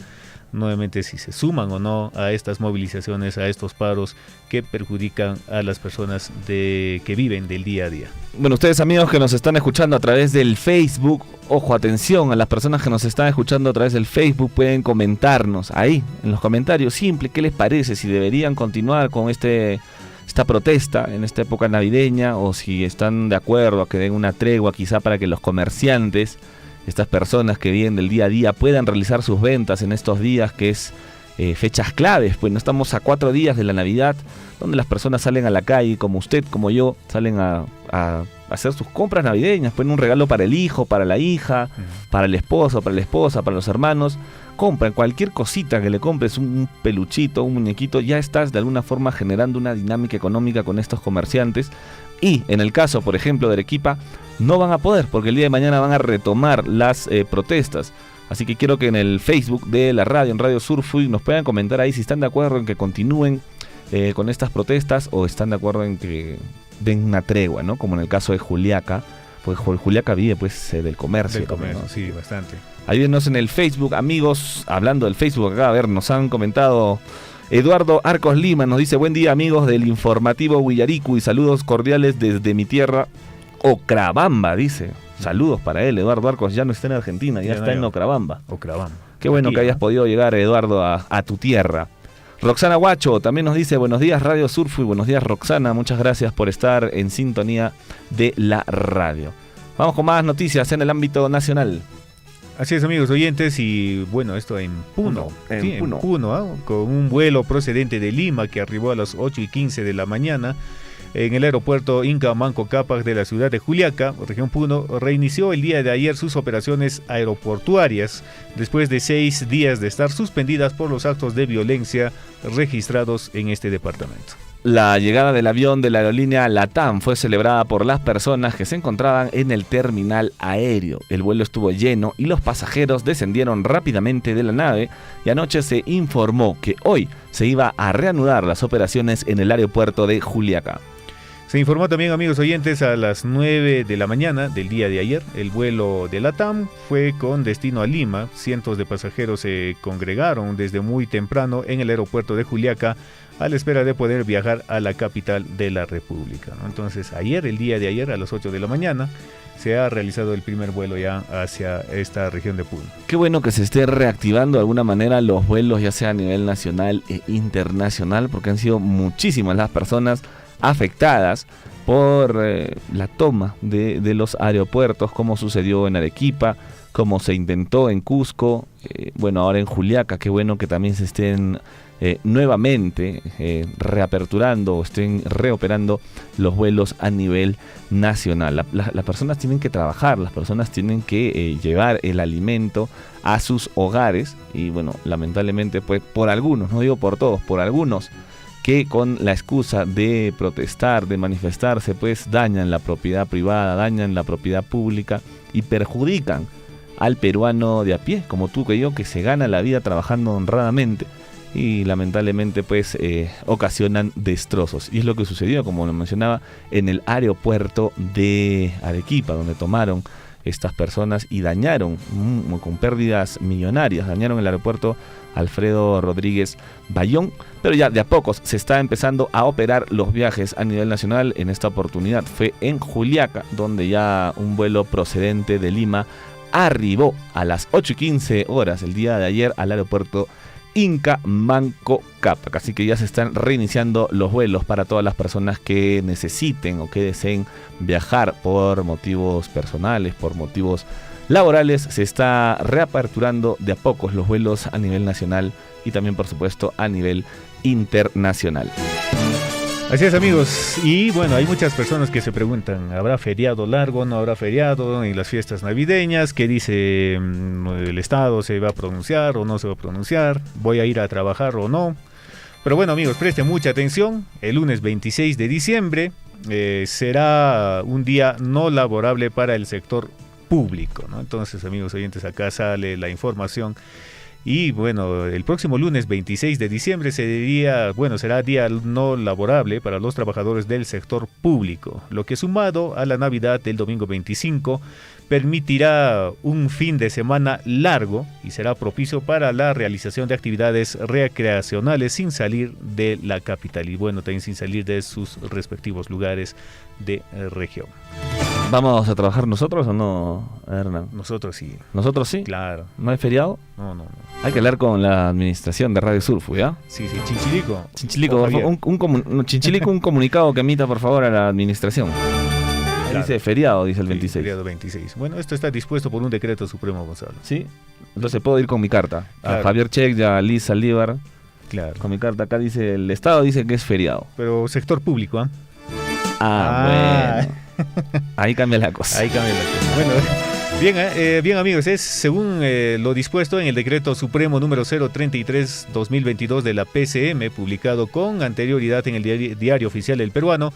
nuevamente si se suman o no a estas movilizaciones, a estos paros que perjudican a las personas que viven del día a día. Bueno, ustedes, amigos que nos están escuchando a través del Facebook, ojo, atención, a las personas que nos están escuchando a través del Facebook, pueden comentarnos ahí, en los comentarios, simple, qué les parece, si deberían continuar con esta protesta en esta época navideña, o si están de acuerdo a que den una tregua quizá para que los comerciantes, estas personas que viven del día a día, puedan realizar sus ventas en estos días que es fechas claves. Pues no estamos a 4 días de la Navidad, donde las personas salen a la calle, como usted, como yo, salen a hacer sus compras navideñas, ponen un regalo para el hijo, para la hija, para el esposo, para la esposa, para los hermanos. Compran cualquier cosita que le compres, un peluchito, un muñequito, ya estás de alguna forma generando una dinámica económica con estos comerciantes. Y en el caso, por ejemplo, de Arequipa, no van a poder porque el día de mañana van a retomar las protestas. Así que quiero que en el Facebook de la radio, en Radio Surfui, nos puedan comentar ahí si están de acuerdo en que continúen con estas protestas o están de acuerdo en que den una tregua, ¿no? Como en el caso de Juliaca, pues Juliaca vive pues del comercio. Del comercio, también, ¿no? sí, bastante. Ayúdenos en el Facebook, amigos, hablando del Facebook acá, a ver, nos han comentado Eduardo Arcos Lima, nos dice: buen día amigos del informativo Huillaricu y saludos cordiales desde mi tierra Ocrabamba, dice. Saludos para él, Eduardo Arcos, ya no está en Argentina, ya está en Ocrabamba. Qué bueno que hayas podido llegar, Eduardo, a tu tierra. Roxana Guacho también nos dice: buenos días Radio Surfui, buenos días Roxana, muchas gracias por estar en sintonía de la radio. Vamos con más noticias en el ámbito nacional. Así es, amigos oyentes, y bueno, esto en Puno, en Puno, con un vuelo procedente de Lima que arribó a las 8:15 de la mañana en el aeropuerto Inca Manco Cápac de la ciudad de Juliaca, región Puno, reinició el día de ayer sus operaciones aeroportuarias después de 6 días de estar suspendidas por los actos de violencia registrados en este departamento. La llegada del avión de la aerolínea LATAM fue celebrada por las personas que se encontraban en el terminal aéreo. El vuelo estuvo lleno y los pasajeros descendieron rápidamente de la nave, y anoche se informó que hoy se iba a reanudar las operaciones en el aeropuerto de Juliaca. Se informó también, amigos oyentes, a las 9 de la mañana del día de ayer, el vuelo de LATAM fue con destino a Lima. Cientos de pasajeros se congregaron desde muy temprano en el aeropuerto de Juliaca a la espera de poder viajar a la capital de la República, ¿no? Entonces, el día de ayer, a las 8 de la mañana, se ha realizado el primer vuelo ya hacia esta región de Puno. Qué bueno que se esté reactivando de alguna manera los vuelos, ya sea a nivel nacional e internacional, porque han sido muchísimas las personas afectadas por la toma de los aeropuertos, como sucedió en Arequipa, como se intentó en Cusco, bueno, ahora en Juliaca. Qué bueno que también se estén nuevamente reaperturando o estén reoperando los vuelos a nivel nacional. Las personas tienen que trabajar, las personas tienen que llevar el alimento a sus hogares, y bueno, lamentablemente pues por algunos, no digo por todos, por algunos, que con la excusa de protestar, de manifestarse, pues dañan la propiedad privada, dañan la propiedad pública y perjudican al peruano de a pie, como tú que yo, que se gana la vida trabajando honradamente, y lamentablemente pues ocasionan destrozos. Y es lo que sucedió, como lo mencionaba, en el aeropuerto de Arequipa, donde tomaron estas personas y dañaron con pérdidas millonarias, dañaron el aeropuerto Alfredo Rodríguez Bayón, pero ya de a pocos se está empezando a operar los viajes a nivel nacional. En esta oportunidad fue en Juliaca, donde ya un vuelo procedente de Lima arribó a las 8:15 horas el día de ayer al aeropuerto Inca Manco Cápac. Así que ya se están reiniciando los vuelos para todas las personas que necesiten o que deseen viajar por motivos personales, por motivos laborales. Se está reaperturando de a pocos los vuelos a nivel nacional y también, por supuesto, a nivel internacional. Así es, amigos, y bueno, hay muchas personas que se preguntan: ¿habrá feriado largo? ¿No habrá feriado en las fiestas navideñas? ¿Qué dice el Estado? ¿Se va a pronunciar o no se va a pronunciar? ¿Voy a ir a trabajar o no? Pero bueno, amigos, presten mucha atención. El lunes 26 de diciembre será un día no laborable para el sector público, ¿no? Entonces, amigos oyentes, acá sale la información. Y bueno, el próximo lunes 26 de diciembre será día no laborable para los trabajadores del sector público, lo que, sumado a la Navidad del domingo 25, permitirá un fin de semana largo y será propicio para la realización de actividades recreacionales sin salir de la capital y bueno, también sin salir de sus respectivos lugares de región. ¿Vamos a trabajar nosotros o no, Hernán? Nosotros sí. ¿Nosotros sí? Claro. ¿No hay feriado? No. Hay que hablar con la administración de Radio Surfui, ¿ya? Sí, Chinchilico. Chinchilico, Chinchilico, un comunicado que emita, por favor, a la administración. Claro. Dice feriado, dice el 26. Sí, feriado 26. Bueno, esto está dispuesto por un decreto supremo, Gonzalo. Sí. Entonces puedo ir con mi carta. Claro. A Javier Check y a Liz Saldívar. Claro. Con mi carta acá dice, el Estado dice que es feriado. Pero sector público, ¿ah? Bueno. Ahí cambia la cosa. Bueno, bien amigos, es según lo dispuesto en el decreto supremo número 033-2022 de la PCM, publicado con anterioridad en el diario oficial del peruano.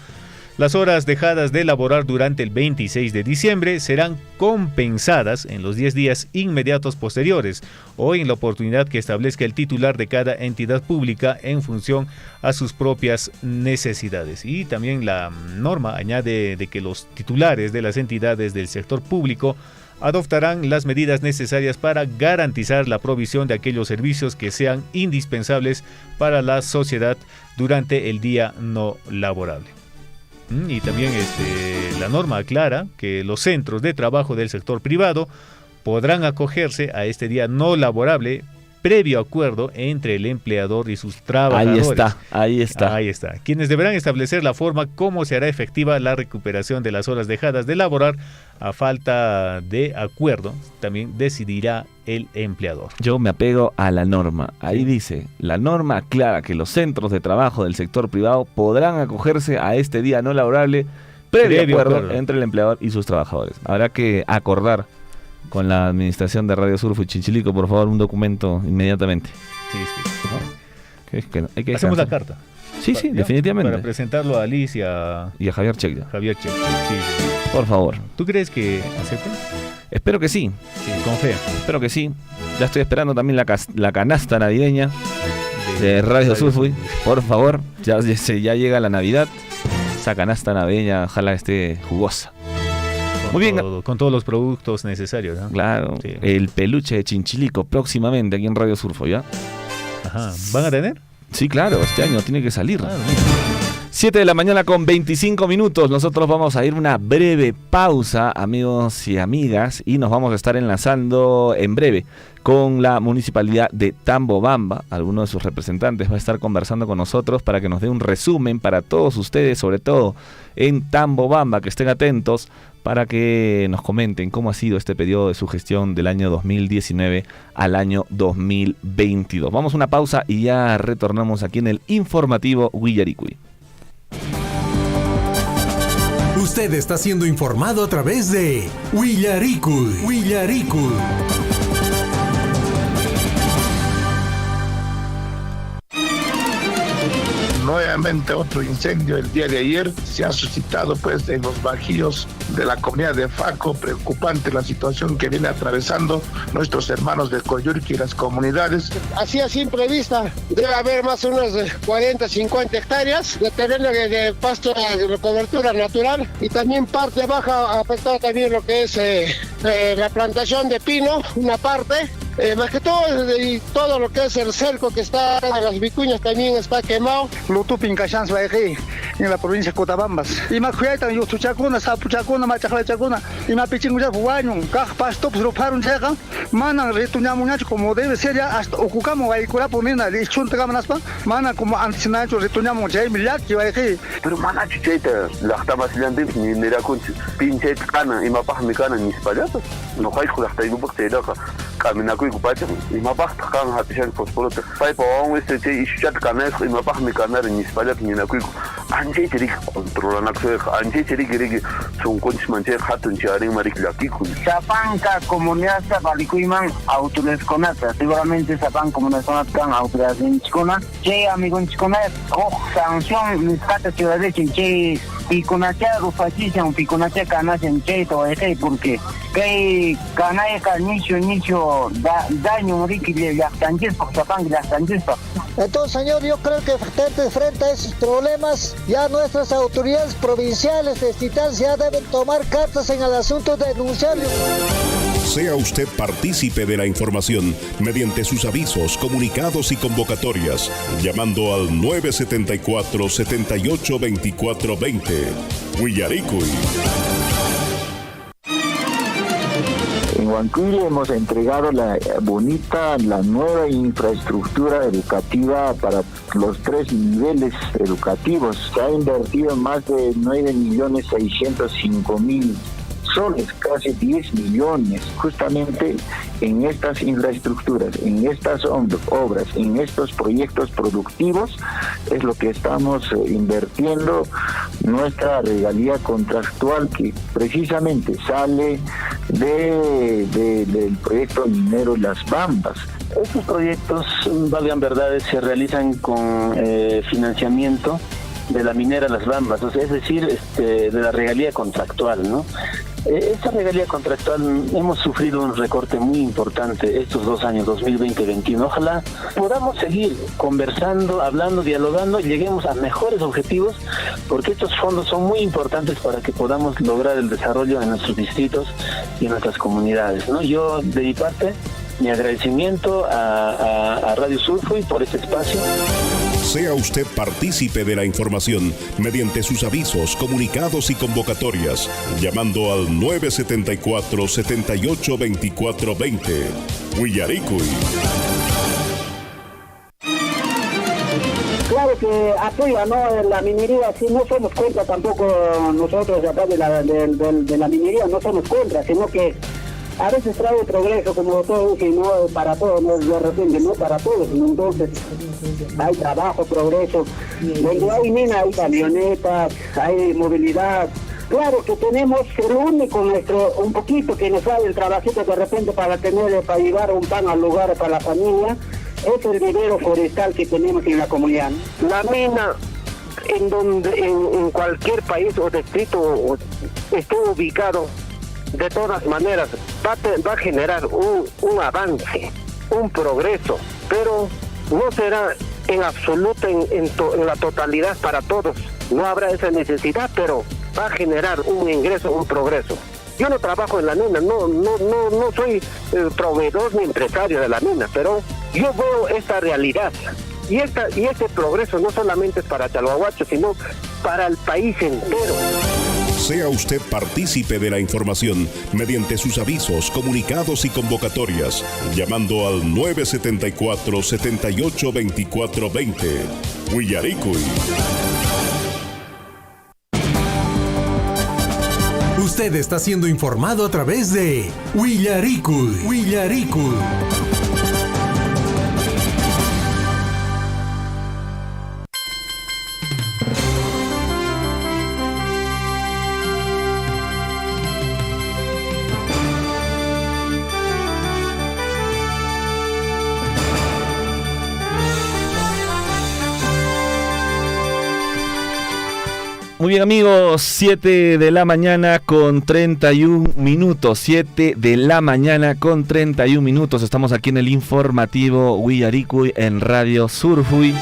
Las horas dejadas de laborar durante el 26 de diciembre serán compensadas en los 10 días inmediatos posteriores o en la oportunidad que establezca el titular de cada entidad pública en función a sus propias necesidades. Y también la norma añade de que los titulares de las entidades del sector público adoptarán las medidas necesarias para garantizar la provisión de aquellos servicios que sean indispensables para la sociedad durante el día no laborable. Y también la norma aclara que los centros de trabajo del sector privado podrán acogerse a este día no laborable previo acuerdo entre el empleador y sus trabajadores. Ahí está. Quienes deberán establecer la forma cómo se hará efectiva la recuperación de las horas dejadas de laborar. A falta de acuerdo, también decidirá el empleador. Yo me apego a la norma. Ahí dice, la norma aclara que los centros de trabajo del sector privado podrán acogerse a este día no laborable previo acuerdo entre el empleador y sus trabajadores. Habrá que acordar con la administración de Radio Surfo y Chinchilico, por favor, un documento inmediatamente. Sí. Hay que hacemos la carta. Sí, definitivamente. Para presentarlo a Liz y a Javier Check. Sí. Por favor. ¿Tú crees que acepten? Espero que sí. Con fe. Espero que sí. Ya estoy esperando también la canasta navideña de Radio Surfo. Por favor, ya llega la Navidad. Esa canasta navideña, ojalá esté jugosa. Muy bien. Con todos los productos necesarios, ¿no? Claro. Sí. El peluche de Chinchilico próximamente aquí en Radio Surfo, ¿ya? Ajá. ¿Van a tener? Sí, claro. Este año tiene que salir. 7 de la mañana con 25 minutos. Nosotros vamos a ir una breve pausa, amigos y amigas, y nos vamos a estar enlazando en breve con la municipalidad de Tambobamba. Alguno de sus representantes va a estar conversando con nosotros para que nos dé un resumen para todos ustedes, sobre todo en Tambobamba, que estén atentos para que nos comenten cómo ha sido este periodo de su gestión del año 2019 al año 2022. Vamos a una pausa y ya retornamos aquí en el informativo Willaricui. Usted está siendo informado a través de Willaricui. Nuevamente otro incendio el día de ayer se ha suscitado pues en los bajíos de la comunidad de Faco. Preocupante la situación que viene atravesando nuestros hermanos de Coyurqui y las comunidades. Así a simple vista debe haber más o menos 40-50 hectáreas de terreno de pasto de cobertura natural y también parte baja afectada también lo que es la plantación de pino, una parte. Más que todo, y todo lo que es el cerco que está en las vicuñas también está quemado. Lutupin Cachans Baeji, en la provincia de Cotabambas. Y más cuidan, yo tuchacuna, sapuchacuna, machaclachacuna, y más pichinguya fugaño, pasto, pues lo paran checa, manan retuñamuñacho como debe ser ya, hasta ocucamos vehícula ponina, y chuntacamanaspa, mana como antinacho retuñamos ya, milaki Baeji. Pero mana chicheta, la tabasilandim, ni miracunchi, pinchet cana, y mapaj cana, ni spallata, no hay con la taibu porque era camina y mapaj kan hatishan pospolota pai pawang este che ishat kanes y mapaj mi kanar ni spalak ni na kuiku anje trik controla na kse anje trik rigi son konch manche hatun charing marik lakiku sapanka comunidad sabalikuiman autores conata seguramente sapan comunidad conata autores chikona che amigo chikona sanción mis cata ciudad de che piconacha rufachicha un piconacha canas en che to ese porque que canaya nicho daño riquille las tanques por sapan las tanques. Entonces, señor, yo creo que frente a esos problemas ya nuestras autoridades provinciales estatales ya deben tomar cartas en el asunto de denunciarlo. Sea usted partícipe de la información mediante sus avisos, comunicados y convocatorias, llamando al 974-782420. Willaricui. En Huancuire hemos entregado la nueva infraestructura educativa para los 3 niveles educativos. Se ha invertido más de 9.605.000 soles, casi 10 millones, justamente en estas infraestructuras, en estas obras, en estos proyectos productivos, es lo que estamos invirtiendo nuestra regalía contractual que precisamente sale del proyecto minero Las Bambas. Estos proyectos, valgan verdades, se realizan con financiamiento de la minera Las Bambas, o sea, es decir, de la regalía contractual, ¿no? Esta regalía contractual hemos sufrido un recorte muy importante estos 2 años, 2020-2021. Ojalá podamos seguir conversando, hablando, dialogando y lleguemos a mejores objetivos, porque estos fondos son muy importantes para que podamos lograr el desarrollo en nuestros distritos y en nuestras comunidades, ¿no? Yo, de mi parte, mi agradecimiento a Radio Surfui por este espacio. Sea usted partícipe de la información mediante sus avisos, comunicados y convocatorias, llamando al 974-782420. Huillaricuy. Claro que apoya, ¿no? La minería, sí, no somos contra tampoco nosotros de acá de la minería, no somos contra, sino que a veces trae progreso, como todo dije, no para todos, no de repente, no para todos, entonces hay trabajo, progreso, donde hay mina, hay camionetas, hay movilidad. Claro que tenemos el único un poquito que nos sale el trabajito de repente para llevar un pan al lugar para la familia, es el vivero forestal que tenemos en la comunidad. La mina en cualquier país o distrito esté ubicado, de todas maneras va a generar un avance, un progreso, pero no será en absoluto en la totalidad para todos. No habrá esa necesidad, pero va a generar un ingreso, un progreso. Yo no trabajo en la mina, no soy proveedor ni empresario de la mina, pero yo veo esta realidad y este progreso no solamente es para Chalhuahuacho, sino para el país entero. Sea usted partícipe de la información mediante sus avisos, comunicados y convocatorias, llamando al 974-782420. Huillaricuy. Usted está siendo informado a través de Huillaricuy. Huillaricuy. Muy bien, amigos, 7 de la mañana con 31 minutos, 7 de la mañana con 31 minutos. Estamos aquí en el informativo Huillaricuy en Radio Surfui.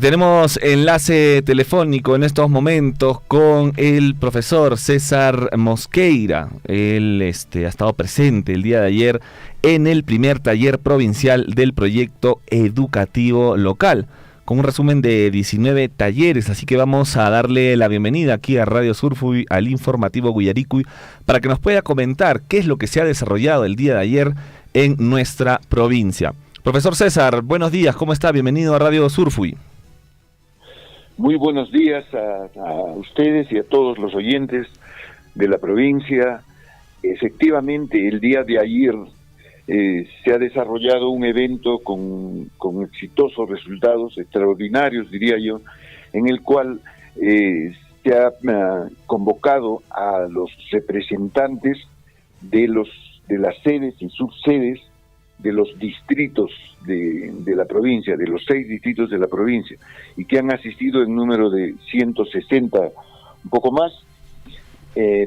Tenemos enlace telefónico en estos momentos con el profesor César Mosqueira. Él ha estado presente el día de ayer en el primer taller provincial del proyecto educativo local, con un resumen de 19 talleres, así que vamos a darle la bienvenida aquí a Radio Surfui, al informativo Huillaricuy, para que nos pueda comentar qué es lo que se ha desarrollado el día de ayer en nuestra provincia. Profesor César, buenos días, ¿cómo está? Bienvenido a Radio Surfui. Muy buenos días a ustedes y a todos los oyentes de la provincia. Efectivamente, el día de ayer se ha desarrollado un evento con exitosos resultados, extraordinarios diría yo, en el cual se ha convocado a los representantes de las sedes y subsedes de los distritos de la provincia, de los 6 distritos de la provincia, y que han asistido en número de 160, un poco más,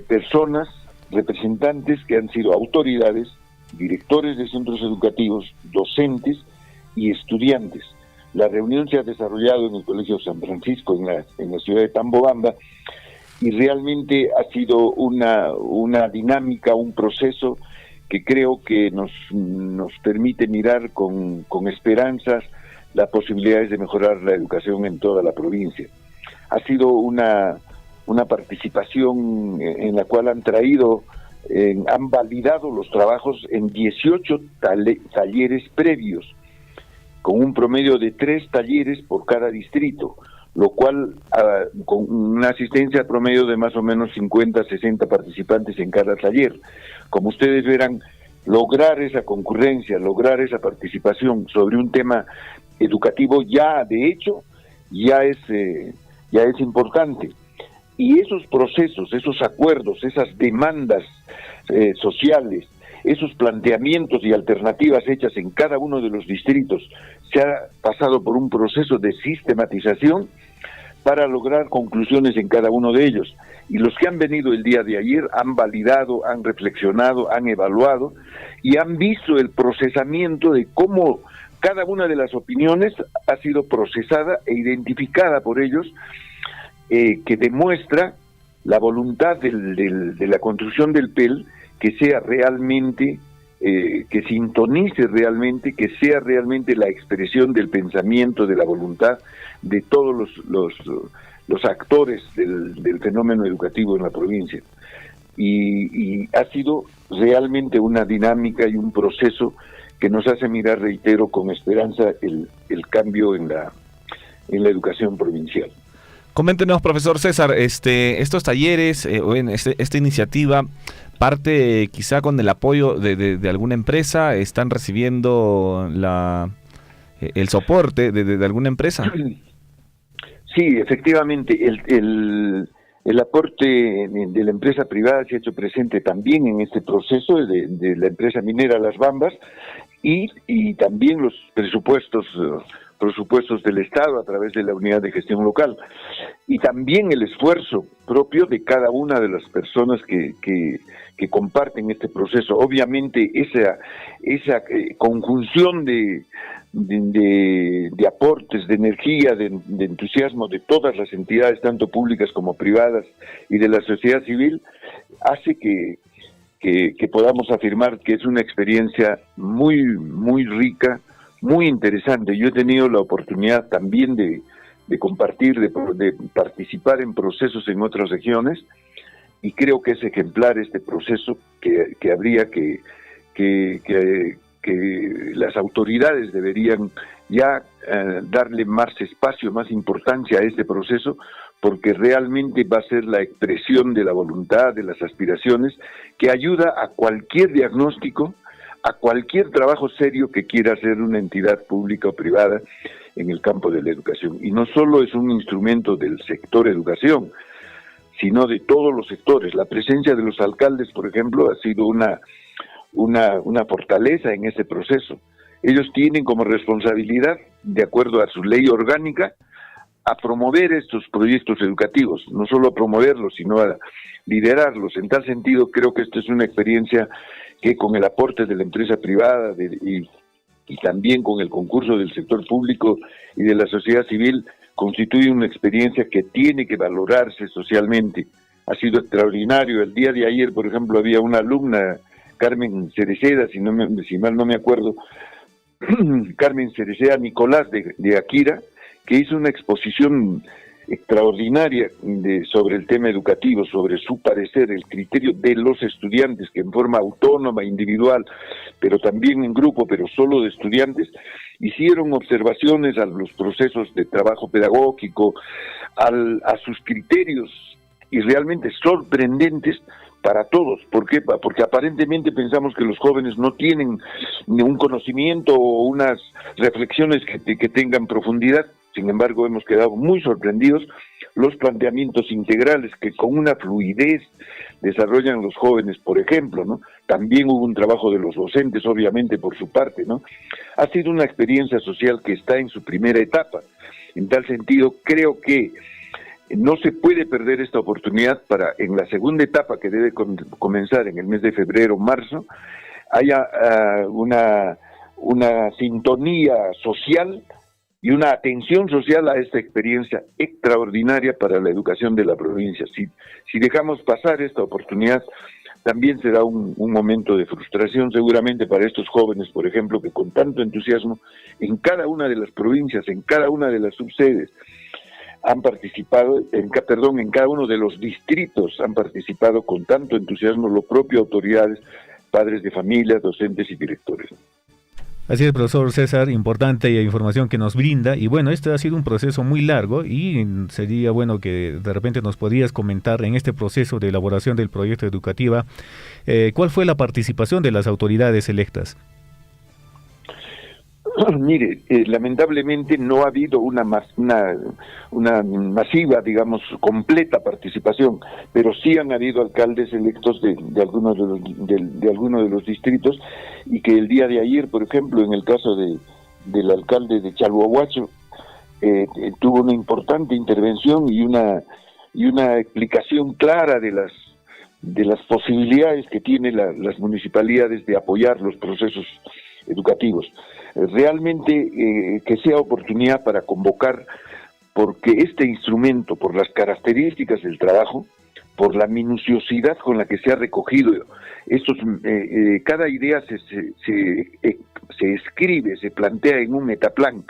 personas, representantes que han sido autoridades, directores de centros educativos, docentes y estudiantes. La reunión se ha desarrollado en el Colegio San Francisco, en la ciudad de Tambobamba, y realmente ha sido una dinámica, un proceso que creo que nos permite mirar con esperanzas las posibilidades de mejorar la educación en toda la provincia. Ha sido una participación en la cual han validado los trabajos en 18 talleres previos, con un promedio de 3 talleres por cada distrito, lo cual con una asistencia promedio de más o menos 50, 60 participantes en cada taller. Como ustedes verán, lograr esa concurrencia, lograr esa participación sobre un tema educativo ya es importante. Y esos procesos, esos acuerdos, esas demandas sociales, esos planteamientos y alternativas hechas en cada uno de los distritos se ha pasado por un proceso de sistematización para lograr conclusiones en cada uno de ellos. Y los que han venido el día de ayer han validado, han reflexionado, han evaluado y han visto el procesamiento de cómo cada una de las opiniones ha sido procesada e identificada por ellos, que demuestra la voluntad de la construcción del PEL, que sea realmente, que sintonice realmente, que sea realmente la expresión del pensamiento, de la voluntad de todos los actores del fenómeno educativo en la provincia. Y ha sido realmente una dinámica y un proceso que nos hace mirar, reitero, con esperanza el cambio en la educación provincial. Coméntenos, profesor César, estos talleres, esta iniciativa, parte quizá con el apoyo de alguna empresa, ¿están recibiendo el soporte de alguna empresa? Sí, efectivamente, el aporte de la empresa privada se ha hecho presente también en este proceso de la empresa minera Las Bambas y también los presupuestos del Estado a través de la unidad de gestión local y también el esfuerzo propio de cada una de las personas que comparten este proceso. Obviamente esa conjunción de aportes, de energía, de entusiasmo de todas las entidades, tanto públicas como privadas y de la sociedad civil, hace que podamos afirmar que es una experiencia muy, muy rica, muy interesante. Yo he tenido la oportunidad también de compartir, de participar en procesos en otras regiones y creo que es ejemplar este proceso que habría que las autoridades deberían ya darle más espacio, más importancia a este proceso, porque realmente va a ser la expresión de la voluntad, de las aspiraciones, que ayuda a cualquier diagnóstico, a cualquier trabajo serio que quiera hacer una entidad pública o privada en el campo de la educación. Y no solo es un instrumento del sector educación, sino de todos los sectores. La presencia de los alcaldes, por ejemplo, ha sido una fortaleza en ese proceso. Ellos tienen como responsabilidad, de acuerdo a su ley orgánica, a promover estos proyectos educativos, no solo a promoverlos, sino a liderarlos. En tal sentido, creo que esta es una experiencia que con el aporte de la empresa privada y también con el concurso del sector público y de la sociedad civil, constituye una experiencia que tiene que valorarse socialmente. Ha sido extraordinario. El día de ayer, por ejemplo, había una alumna, Carmen Cereceda, si mal no me acuerdo, Carmen Cereceda Nicolás de Akira, que hizo una exposición extraordinaria sobre el tema educativo, sobre su parecer, el criterio de los estudiantes que en forma autónoma, individual, pero también en grupo, pero solo de estudiantes, hicieron observaciones a los procesos de trabajo pedagógico, a sus criterios, y realmente sorprendentes para todos. ¿Por qué? Porque aparentemente pensamos que los jóvenes no tienen un conocimiento o unas reflexiones que tengan profundidad. Sin embargo, hemos quedado muy sorprendidos los planteamientos integrales que con una fluidez desarrollan los jóvenes, por ejemplo, ¿no? También hubo un trabajo de los docentes, obviamente, por su parte, ¿no? Ha sido una experiencia social que está en su primera etapa. En tal sentido, creo que no se puede perder esta oportunidad para, en la segunda etapa que debe comenzar en el mes de febrero, marzo, haya una sintonía social y una atención social a esta experiencia extraordinaria para la educación de la provincia. Si dejamos pasar esta oportunidad, también será un momento de frustración seguramente para estos jóvenes, por ejemplo, que con tanto entusiasmo en cada una de las provincias, en cada una de las subsedes, han participado, en cada uno de los distritos han participado con tanto entusiasmo los propios autoridades, padres de familia, docentes y directores. Así es, profesor César, importante información que nos brinda, y bueno, este ha sido un proceso muy largo y sería bueno que de repente nos podrías comentar en este proceso de elaboración del proyecto educativo, ¿cuál fue la participación de las autoridades electas? Mire, lamentablemente no ha habido una masiva, digamos, completa participación, pero sí han habido alcaldes electos de algunos de los distritos, y que el día de ayer, por ejemplo, en el caso del alcalde de Chalhuahuacho, tuvo una importante intervención y una explicación clara de las posibilidades que tienen las municipalidades de apoyar los procesos educativos. Realmente que sea oportunidad para convocar, porque este instrumento, por las características del trabajo, por la minuciosidad con la que se ha recogido cada idea se escribe, se plantea en un metaplan,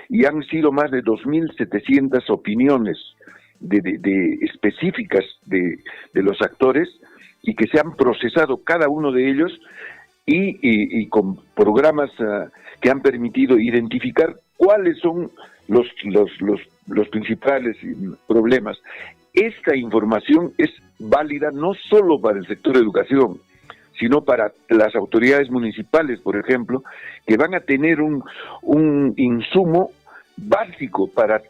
y han sido más de 2.700 opiniones específicas de los actores, y que se han procesado cada uno de ellos, y con programas que han permitido identificar cuáles son los principales problemas. Esta información es válida no solo para el sector de educación, sino para las autoridades municipales, por ejemplo, que van a tener un insumo básico para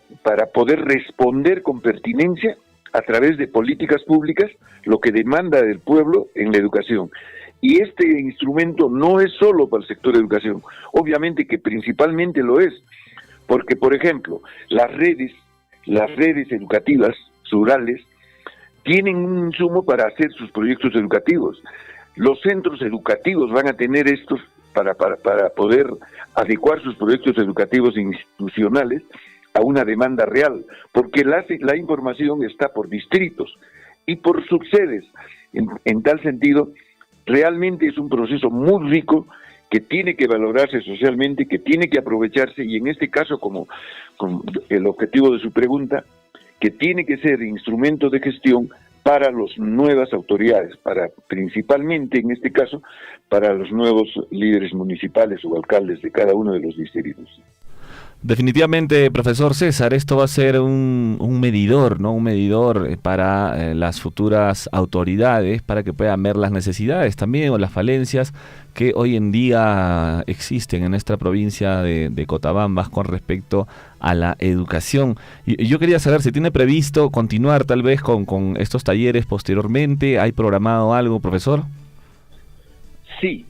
poder responder con pertinencia a través de políticas públicas lo que demanda del pueblo en la educación. Y este instrumento no es solo para el sector de educación, obviamente que principalmente lo es, porque, por ejemplo, las redes educativas rurales tienen un insumo para hacer sus proyectos educativos. Los centros educativos van a tener estos para poder adecuar sus proyectos educativos institucionales a una demanda real, porque la información está por distritos y por subsedes. En tal sentido, realmente es un proceso muy rico que tiene que valorarse socialmente, que tiene que aprovecharse, y en este caso, como el objetivo de su pregunta, que tiene que ser instrumento de gestión para las nuevas autoridades, principalmente en este caso, para los nuevos líderes municipales o alcaldes de cada uno de los distritos. Definitivamente, profesor César, esto va a ser un medidor, ¿no? Un medidor para las futuras autoridades, para que puedan ver las necesidades también o las falencias que hoy en día existen en nuestra provincia de Cotabambas con respecto a la educación. Y yo quería saber si tiene previsto continuar tal vez con estos talleres posteriormente. ¿Hay programado algo, profesor? Sí.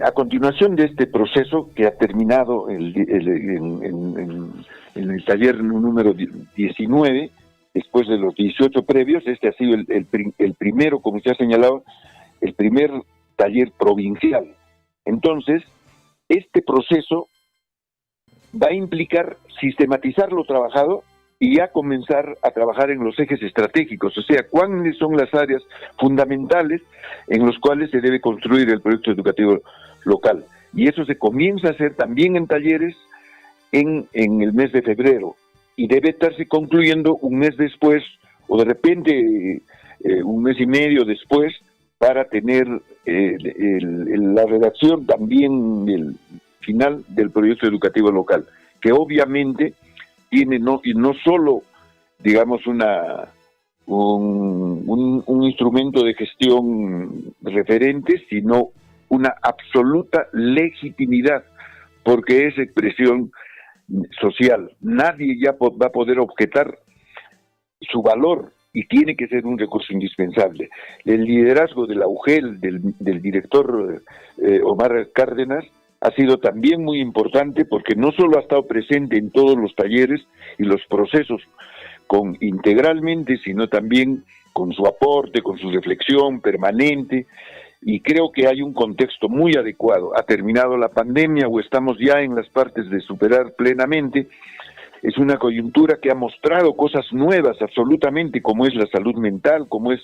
A continuación de este proceso que ha terminado en el taller número 19, después de los 18 previos, este ha sido el primero, como usted ha señalado, el primer taller provincial. Entonces, este proceso va a implicar sistematizar lo trabajado y ya comenzar a trabajar en los ejes estratégicos, o sea, cuáles son las áreas fundamentales en los cuales se debe construir el proyecto educativo local. Y eso se comienza a hacer también en talleres en el mes de febrero, y debe estarse concluyendo un mes después, o de repente un mes y medio después, para tener la redacción también del final del proyecto educativo local, que obviamente tiene no solo, digamos, un instrumento de gestión referente, sino una absoluta legitimidad, porque es expresión social. Nadie ya va a poder objetar su valor, y tiene que ser un recurso indispensable. El liderazgo de la UGEL, del director Omar Cárdenas, ha sido también muy importante, porque no solo ha estado presente en todos los talleres y los procesos integralmente, sino también con su aporte, con su reflexión permanente, y creo que hay un contexto muy adecuado. Ha terminado la pandemia, o estamos ya en las partes de superar plenamente. Es una coyuntura que ha mostrado cosas nuevas absolutamente, como es la salud mental, como es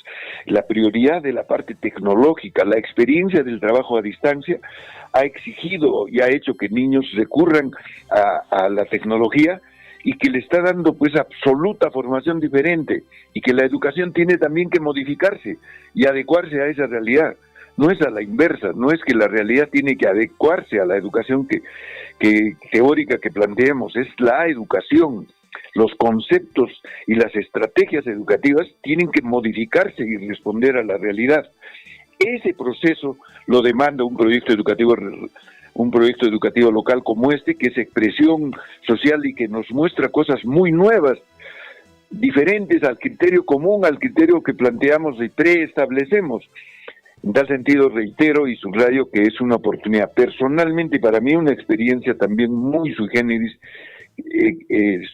la prioridad de la parte tecnológica. La experiencia del trabajo a distancia ha exigido y ha hecho que niños recurran a la tecnología, y que le está dando pues absoluta formación diferente, y que la educación tiene también que modificarse y adecuarse a esa realidad. No es a la inversa, no es que la realidad tiene que adecuarse a la educación que teórica que planteemos, es la educación. Los conceptos y las estrategias educativas tienen que modificarse y responder a la realidad. Ese proceso lo demanda un proyecto educativo un proyecto educativo local como este, que es expresión social y que nos muestra cosas muy nuevas, diferentes al criterio común, al criterio que planteamos y preestablecemos. En tal sentido, reitero y subrayo que es una oportunidad, personalmente para mí una experiencia también muy sui generis,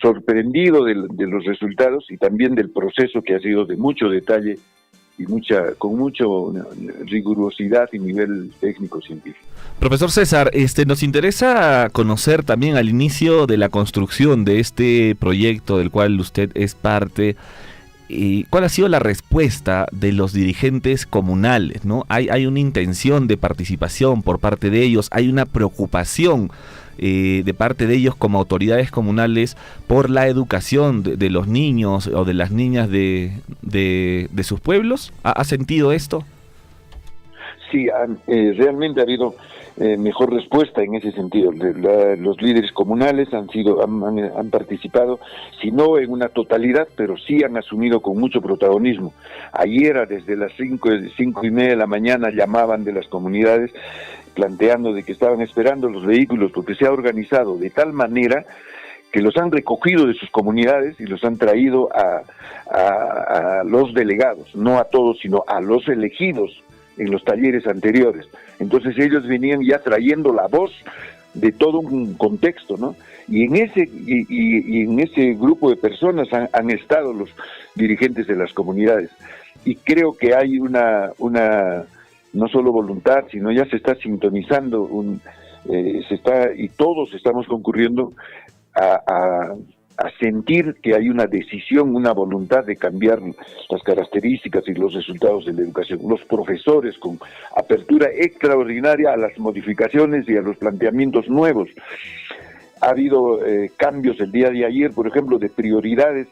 sorprendido de los resultados y también del proceso, que ha sido de mucho detalle y con mucha rigurosidad y nivel técnico-científico. Profesor César, nos interesa conocer también al inicio de la construcción de este proyecto del cual usted es parte, y cuál ha sido la respuesta de los dirigentes comunales, ¿no? Hay una intención de participación por parte de ellos, hay una preocupación de parte de ellos como autoridades comunales por la educación de los niños o de las niñas de sus pueblos. ¿Ha sentido esto? Sí, realmente ha habido mejor respuesta en ese sentido. Los líderes comunales han participado, si no en una totalidad, pero sí han asumido con mucho protagonismo. Ayer, desde las 5:30 de la mañana, llamaban de las comunidades planteando de que estaban esperando los vehículos, porque se ha organizado de tal manera que los han recogido de sus comunidades y los han traído a los delegados, no a todos, sino a los elegidos en los talleres anteriores. Entonces ellos venían ya trayendo la voz de todo un contexto, ¿no? Y en ese grupo de personas han estado los dirigentes de las comunidades. Y creo que hay una no solo voluntad, sino ya se está sintonizando, y todos estamos concurriendo a sentir que hay una decisión, una voluntad de cambiar las características y los resultados de la educación. Los profesores con apertura extraordinaria a las modificaciones y a los planteamientos nuevos. Ha habido cambios el día de ayer, por ejemplo, de prioridades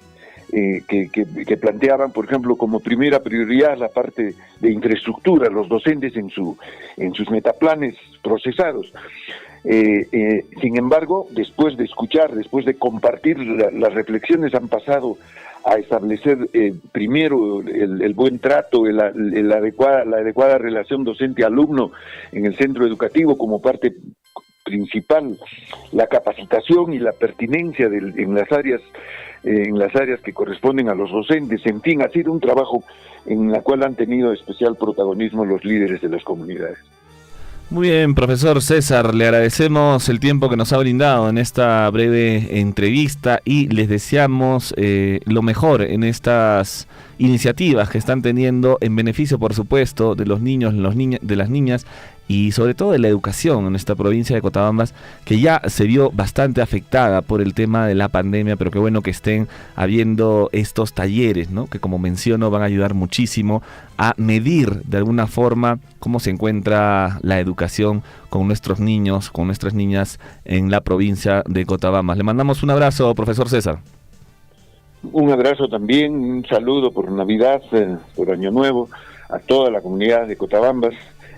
que planteaban, por ejemplo, como primera prioridad la parte de infraestructura, los docentes en sus metaplanes procesados. Sin embargo, después de escuchar, después de compartir las reflexiones, han pasado a establecer primero el buen trato, la adecuada relación docente-alumno en el centro educativo como parte principal, la capacitación y la pertinencia en las áreas que corresponden a los docentes. En fin, ha sido un trabajo en el cual han tenido especial protagonismo los líderes de las comunidades. Muy bien, profesor César, le agradecemos el tiempo que nos ha brindado en esta breve entrevista y les deseamos lo mejor en estas iniciativas que están teniendo en beneficio, por supuesto, de los niños, de las niñas y sobre todo de la educación en esta provincia de Cotabambas, que ya se vio bastante afectada por el tema de la pandemia, pero qué bueno que estén habiendo estos talleres, ¿no? Que como menciono van a ayudar muchísimo a medir de alguna forma cómo se encuentra la educación con nuestros niños, con nuestras niñas en la provincia de Cotabambas. Le mandamos un abrazo, profesor César. Un abrazo también, un saludo por Navidad, por Año Nuevo, a toda la comunidad de Cotabambas,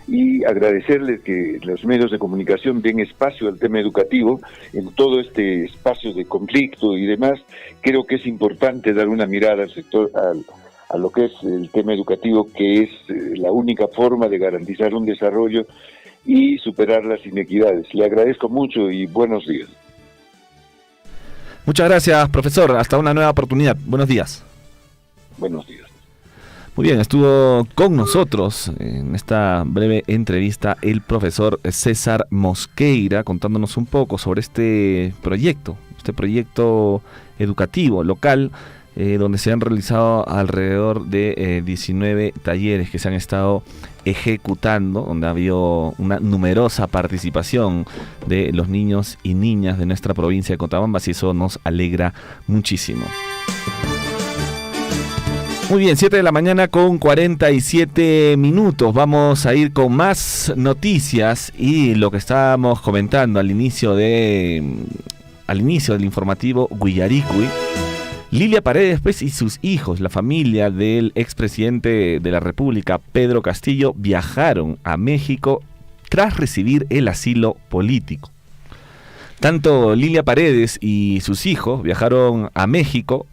y agradecerles que los medios de comunicación den espacio al tema educativo en todo este espacio de conflicto y demás. Creo que es importante dar una mirada al sector, a lo que es el tema educativo, que es la única forma de garantizar un desarrollo y superar las inequidades. Le agradezco mucho y buenos días. Muchas gracias, profesor. Hasta una nueva oportunidad. Buenos días. Buenos días. Muy bien, estuvo con nosotros en esta breve entrevista el profesor César Mosqueira contándonos un poco sobre este proyecto educativo local, donde se han realizado alrededor de 19 talleres que se han estado ejecutando, donde ha habido una numerosa participación de los niños y niñas de nuestra provincia de Cotabambas, y eso nos alegra muchísimo. Muy bien, 7 de la mañana con 47 minutos. Vamos a ir con más noticias y lo que estábamos comentando al inicio del informativo Guillaricui. Lilia Paredes y sus hijos, la familia del expresidente de la República, Pedro Castillo, viajaron a México tras recibir el asilo político. Tanto Lilia Paredes y sus hijos viajaron a México.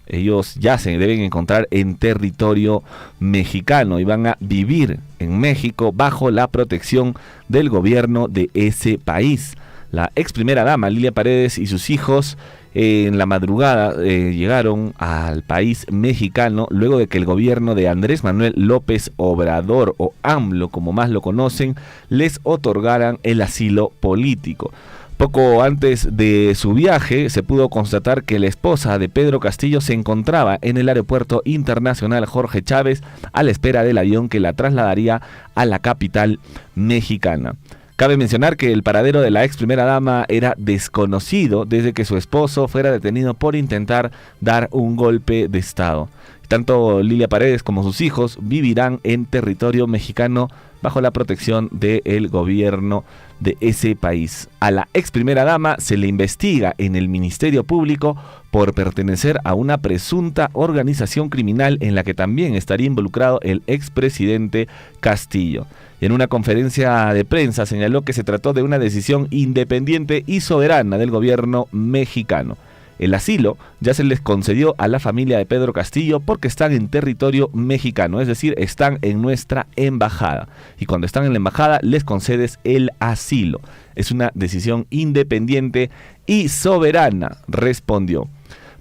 Ellos ya se deben encontrar en territorio mexicano y van a vivir en México bajo la protección del gobierno de ese país. La ex primera dama Lilia Paredes y sus hijos en la madrugada llegaron al país mexicano luego de que el gobierno de Andrés Manuel López Obrador, o AMLO como más lo conocen, les otorgaran el asilo político. Poco antes de su viaje se pudo constatar que la esposa de Pedro Castillo se encontraba en el aeropuerto internacional Jorge Chávez a la espera del avión que la trasladaría a la capital mexicana. Cabe mencionar que el paradero de la ex primera dama era desconocido desde que su esposo fuera detenido por intentar dar un golpe de estado. Tanto Lilia Paredes como sus hijos vivirán en territorio mexicano bajo la protección del gobierno de ese país. A la ex primera dama se le investiga en el Ministerio Público por pertenecer a una presunta organización criminal en la que también estaría involucrado el expresidente Castillo. En una conferencia de prensa señaló que se trató de una decisión independiente y soberana del gobierno mexicano. El asilo ya se les concedió a la familia de Pedro Castillo porque están en territorio mexicano, es decir, están en nuestra embajada. Y cuando están en la embajada les concedes el asilo. Es una decisión independiente y soberana, respondió.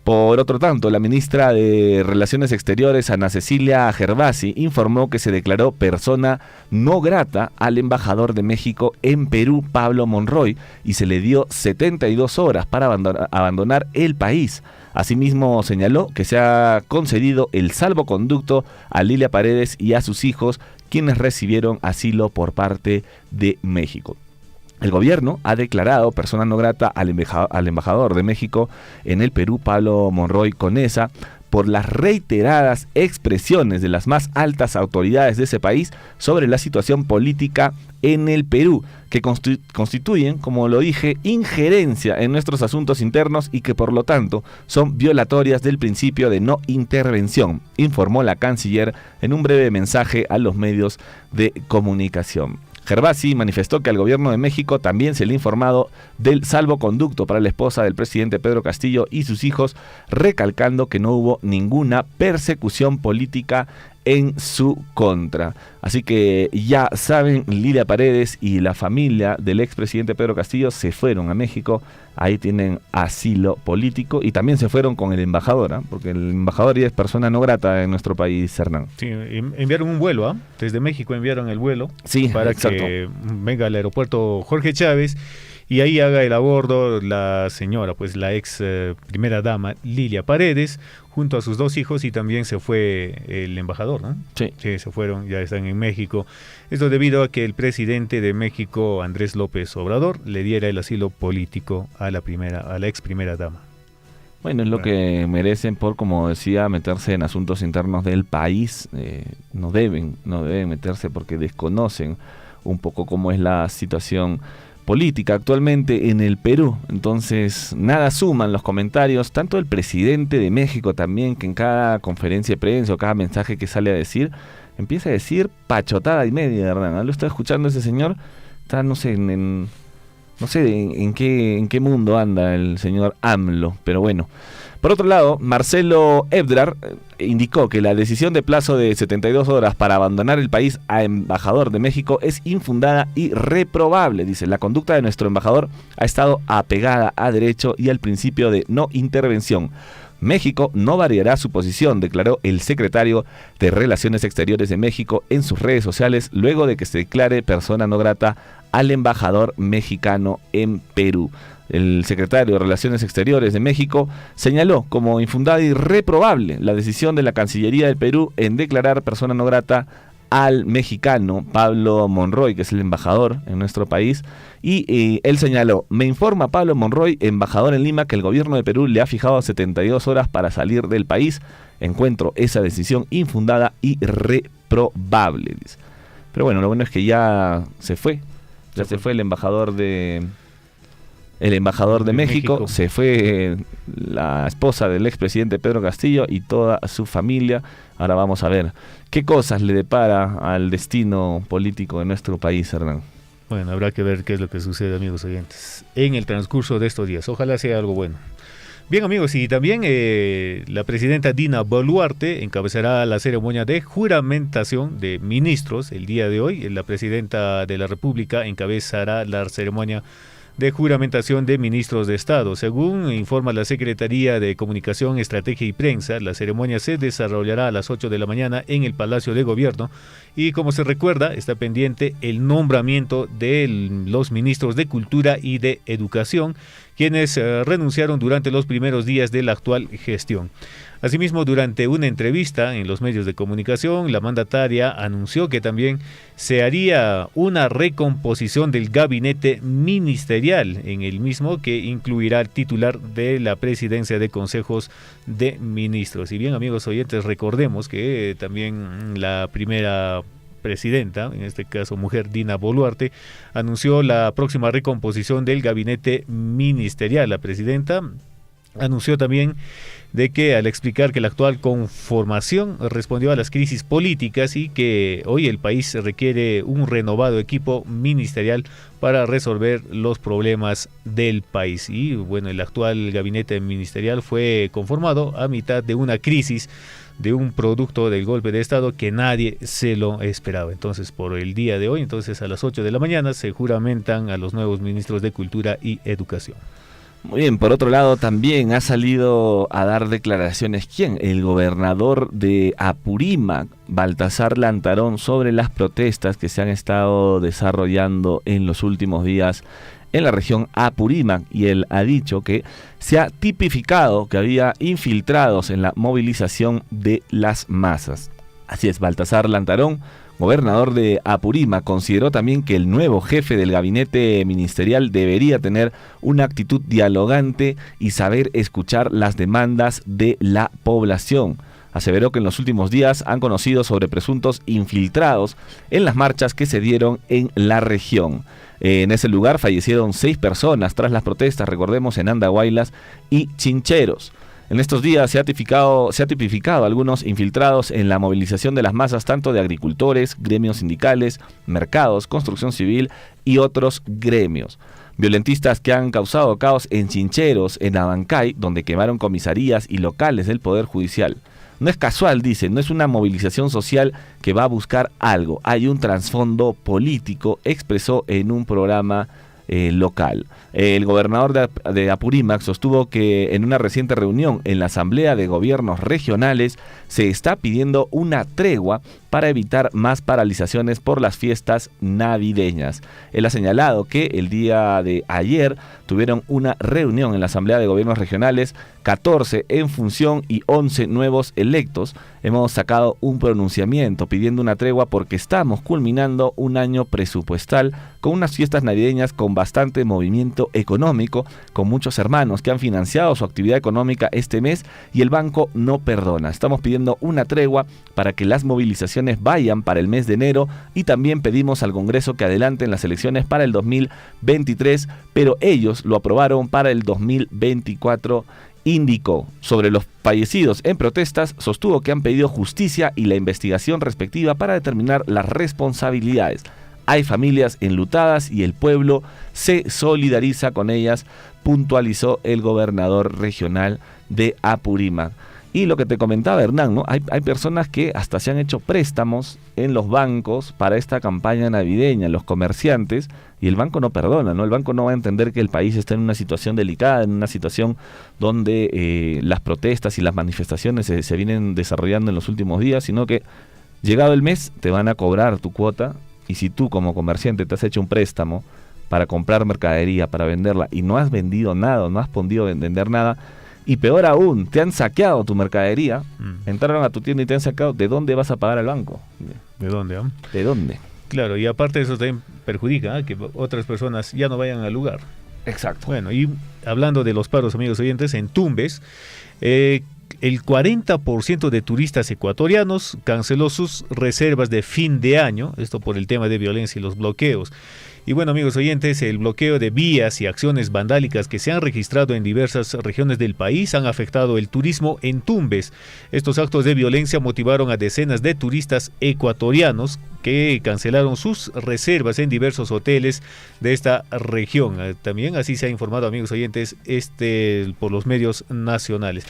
Por otro tanto, la ministra de Relaciones Exteriores, Ana Cecilia Gervasi, informó que se declaró persona no grata al embajador de México en Perú, Pablo Monroy, y se le dio 72 horas para abandonar el país. Asimismo, señaló que se ha concedido el salvoconducto a Lilia Paredes y a sus hijos, quienes recibieron asilo por parte de México. El gobierno ha declarado persona no grata al embajador de México en el Perú, Pablo Monroy Conesa, por las reiteradas expresiones de las más altas autoridades de ese país sobre la situación política en el Perú, que constituyen, como lo dije, injerencia en nuestros asuntos internos y que por lo tanto son violatorias del principio de no intervención, informó la canciller en un breve mensaje a los medios de comunicación. Gervasi manifestó que al gobierno de México también se le ha informado del salvoconducto para la esposa del presidente Pedro Castillo y sus hijos, recalcando que no hubo ninguna persecución política en su contra. Así que ya saben, Lilia Paredes y la familia del expresidente Pedro Castillo se fueron a México, ahí tienen asilo político y también se fueron con el embajador, porque el embajador ya es persona no grata en nuestro país, Hernán. Sí, enviaron un vuelo, desde México enviaron el vuelo para exacto. Que venga al aeropuerto Jorge Chávez y ahí haga el abordo la señora, pues la ex primera dama Lilia Paredes, junto a sus dos hijos, y también se fue el embajador, ¿no? Sí, se fueron, ya están en México. Esto debido a que el presidente de México, Andrés López Obrador, le diera el asilo político a la ex primera dama. Bueno, es lo que merecen por, como decía, meterse en asuntos internos del país. No deben meterse porque desconocen un poco cómo es la situación política actualmente en el Perú. Entonces nada suman los comentarios, tanto el presidente de México también, que en cada conferencia de prensa o cada mensaje que sale a decir, empieza a decir pachotada y media, ¿verdad? ¿Lo está escuchando ese señor? Está, no sé, en qué mundo anda el señor AMLO, pero bueno. Por otro lado, Marcelo Ebrard indicó que la decisión de plazo de 72 horas para abandonar el país a embajador de México es infundada y reprobable. Dice, la conducta de nuestro embajador ha estado apegada a derecho y al principio de no intervención. México no variará su posición, declaró el secretario de Relaciones Exteriores de México en sus redes sociales luego de que se declare persona no grata al embajador mexicano en Perú. El secretario de Relaciones Exteriores de México señaló como infundada y reprobable la decisión de la Cancillería del Perú en declarar persona no grata al mexicano Pablo Monroy, que es el embajador en nuestro país, y él señaló, me informa Pablo Monroy, embajador en Lima, que el gobierno de Perú le ha fijado 72 horas para salir del país. Encuentro esa decisión infundada y reprobable, dice. Pero bueno, lo bueno es que ya se fue. Ya se fue el embajador de México, se fue la esposa del expresidente Pedro Castillo y toda su familia. Ahora vamos a ver qué cosas le depara al destino político de nuestro país, Hernán. Bueno, habrá que ver qué es lo que sucede, amigos oyentes, en el transcurso de estos días. Ojalá sea algo bueno. Bien, amigos, y también la presidenta Dina Boluarte encabezará la ceremonia de juramentación de ministros el día de hoy. La presidenta de la República encabezará la ceremonia de juramentación de ministros de Estado. Según informa la Secretaría de Comunicación, Estrategia y Prensa, la ceremonia se desarrollará a las 8 de la mañana en el Palacio de Gobierno y, como se recuerda, está pendiente el nombramiento de los ministros de Cultura y de Educación, quienes renunciaron durante los primeros días de la actual gestión. Asimismo, durante una entrevista en los medios de comunicación, la mandataria anunció que también se haría una recomposición del gabinete ministerial en el mismo, que incluirá al titular de la presidencia de consejos de ministros. Y bien, amigos oyentes, recordemos que también la primera presidenta, en este caso mujer, Dina Boluarte, anunció la próxima recomposición del gabinete ministerial. La presidenta anunció también de que, al explicar que la actual conformación respondió a las crisis políticas y que hoy el país requiere un renovado equipo ministerial para resolver los problemas del país. Y bueno, el actual gabinete ministerial fue conformado a mitad de una crisis, de un producto del golpe de Estado que nadie se lo esperaba. Entonces, por el día de hoy, a las 8 de la mañana, se juramentan a los nuevos ministros de Cultura y Educación. Muy bien, por otro lado también ha salido a dar declaraciones, ¿quién? El gobernador de Apurímac, Baltasar Lantarón, sobre las protestas que se han estado desarrollando en los últimos días en la región Apurímac, y él ha dicho que se ha tipificado que había infiltrados en la movilización de las masas. Así es, Baltasar Lantarón, gobernador de Apurímac, consideró también que el nuevo jefe del gabinete ministerial debería tener una actitud dialogante y saber escuchar las demandas de la población. Aseveró que en los últimos días han conocido sobre presuntos infiltrados en las marchas que se dieron en la región. En ese lugar fallecieron 6 personas tras las protestas, recordemos, en Andahuaylas y Chincheros. En estos días se ha tipificado algunos infiltrados en la movilización de las masas, tanto de agricultores, gremios sindicales, mercados, construcción civil y otros gremios. Violentistas que han causado caos en Chincheros, en Abancay, donde quemaron comisarías y locales del Poder Judicial. No es casual, dice, no es una movilización social que va a buscar algo. Hay un trasfondo político, expresó en un programa local. El gobernador de Apurímac sostuvo que en una reciente reunión en la Asamblea de Gobiernos Regionales se está pidiendo una tregua para evitar más paralizaciones por las fiestas navideñas. Él ha señalado que el día de ayer tuvieron una reunión en la Asamblea de Gobiernos Regionales, 14 en función y 11 nuevos electos. Hemos sacado un pronunciamiento pidiendo una tregua porque estamos culminando un año presupuestal con unas fiestas navideñas con bastante movimiento económico, con muchos hermanos que han financiado su actividad económica este mes y el banco no perdona. Estamos pidiendo una tregua para que las movilizaciones vayan para el mes de enero y también pedimos al Congreso que adelanten las elecciones para el 2023, pero ellos lo aprobaron para el 2024. Indicó. Sobre los fallecidos en protestas, sostuvo que han pedido justicia y la investigación respectiva para determinar las responsabilidades. Hay familias enlutadas y el pueblo se solidariza con ellas, puntualizó el gobernador regional de Apurímac. Y lo que te comentaba, Hernán, ¿no? Hay personas que hasta se han hecho préstamos en los bancos para esta campaña navideña, los comerciantes, y el banco no perdona, ¿no? El banco no va a entender que el país está en una situación delicada, en una situación donde las protestas y las manifestaciones se vienen desarrollando en los últimos días, sino que llegado el mes te van a cobrar tu cuota, y si tú como comerciante te has hecho un préstamo para comprar mercadería, para venderla, y no has vendido nada, no has podido vender nada, y peor aún, te han saqueado tu mercadería, entraron a tu tienda y te han sacado, ¿de dónde vas a pagar al banco? ¿De dónde? ¿De dónde? Claro, y aparte de eso también perjudica que otras personas ya no vayan al lugar. Exacto. Bueno, y hablando de los paros, amigos oyentes, en Tumbes, el 40% de turistas ecuatorianos canceló sus reservas de fin de año, esto por el tema de violencia y los bloqueos. Y bueno, amigos oyentes, el bloqueo de vías y acciones vandálicas que se han registrado en diversas regiones del país han afectado el turismo en Tumbes. Estos actos de violencia motivaron a decenas de turistas ecuatorianos que cancelaron sus reservas en diversos hoteles de esta región. También así se ha informado, amigos oyentes, por los medios nacionales.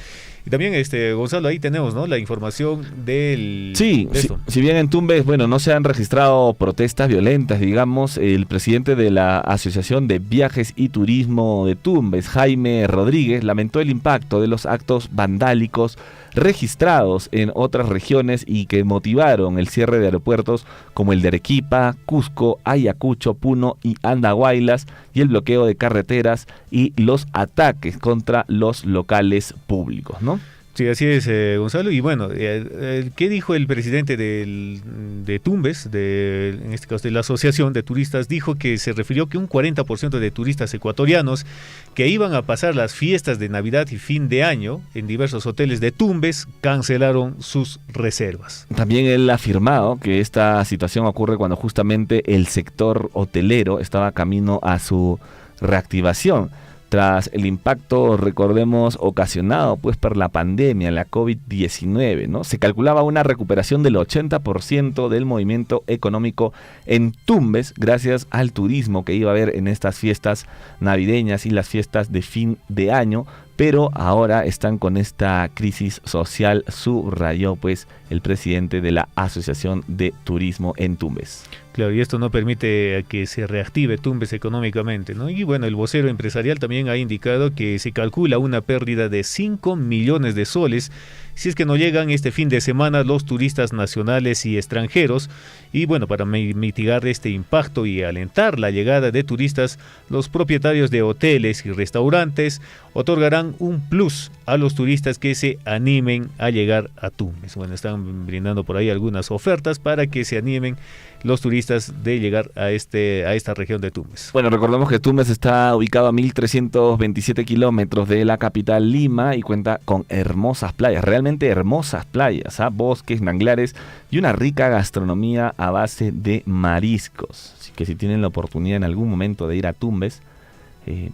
Y también, Gonzalo, ahí tenemos, ¿no?, la información del... Sí, si bien en Tumbes, bueno, no se han registrado protestas violentas, digamos, el presidente de la Asociación de Viajes y Turismo de Tumbes, Jaime Rodríguez, lamentó el impacto de los actos vandálicos registrados en otras regiones y que motivaron el cierre de aeropuertos como el de Arequipa, Cusco, Ayacucho, Puno y Andahuaylas, y el bloqueo de carreteras y los ataques contra los locales públicos, ¿no? Sí, así es, Gonzalo. Y bueno, ¿qué dijo el presidente de Tumbes, en este caso de la Asociación de Turistas? Dijo que se refirió que un 40% de turistas ecuatorianos que iban a pasar las fiestas de Navidad y fin de año en diversos hoteles de Tumbes cancelaron sus reservas. También él ha afirmado que esta situación ocurre cuando justamente el sector hotelero estaba camino a su reactivación. Tras el impacto, recordemos, ocasionado pues por la pandemia, la COVID-19, ¿no? Se calculaba una recuperación del 80% del movimiento económico en Tumbes gracias al turismo que iba a haber en estas fiestas navideñas y las fiestas de fin de año, pero ahora están con esta crisis social, subrayó pues el presidente de la Asociación de Turismo en Tumbes. Claro, y esto no permite que se reactive Tumbes económicamente, ¿no? Y bueno, el vocero empresarial también ha indicado que se calcula una pérdida de 5 millones de soles si es que no llegan este fin de semana los turistas nacionales y extranjeros. Y bueno, para mitigar este impacto y alentar la llegada de turistas, los propietarios de hoteles y restaurantes otorgarán un plus a los turistas que se animen a llegar a Tumbes. Bueno, están brindando por ahí algunas ofertas para que se animen los turistas de llegar a esta región de Tumbes. Bueno, recordemos que Tumbes está ubicado a 1.327 kilómetros de la capital Lima y cuenta con hermosas playas, realmente hermosas playas, bosques, manglares y una rica gastronomía a base de mariscos. Así que si tienen la oportunidad en algún momento de ir a Tumbes,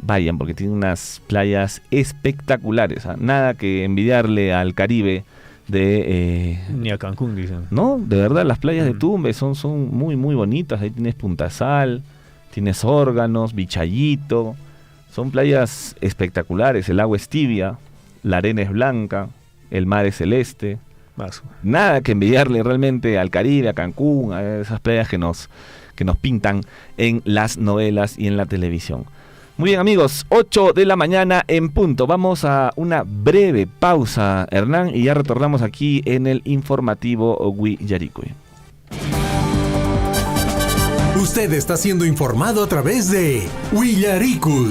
vayan, porque tiene unas playas espectaculares, nada que envidiarle al Caribe ni a Cancún, dicen. No, de verdad, las playas de Tumbes son muy muy bonitas. Ahí tienes Punta Sal, tienes Órganos, Vichayito, son playas espectaculares. El agua es tibia, la arena es blanca, el mar es celeste. Nada que envidiarle realmente al Caribe, a Cancún, a esas playas que nos pintan en las novelas y en la televisión. Muy bien, amigos, 8 de la mañana en punto. Vamos a una breve pausa, Hernán, y ya retornamos aquí en el informativo Huillaricui. Usted está siendo informado a través de Huillaricui.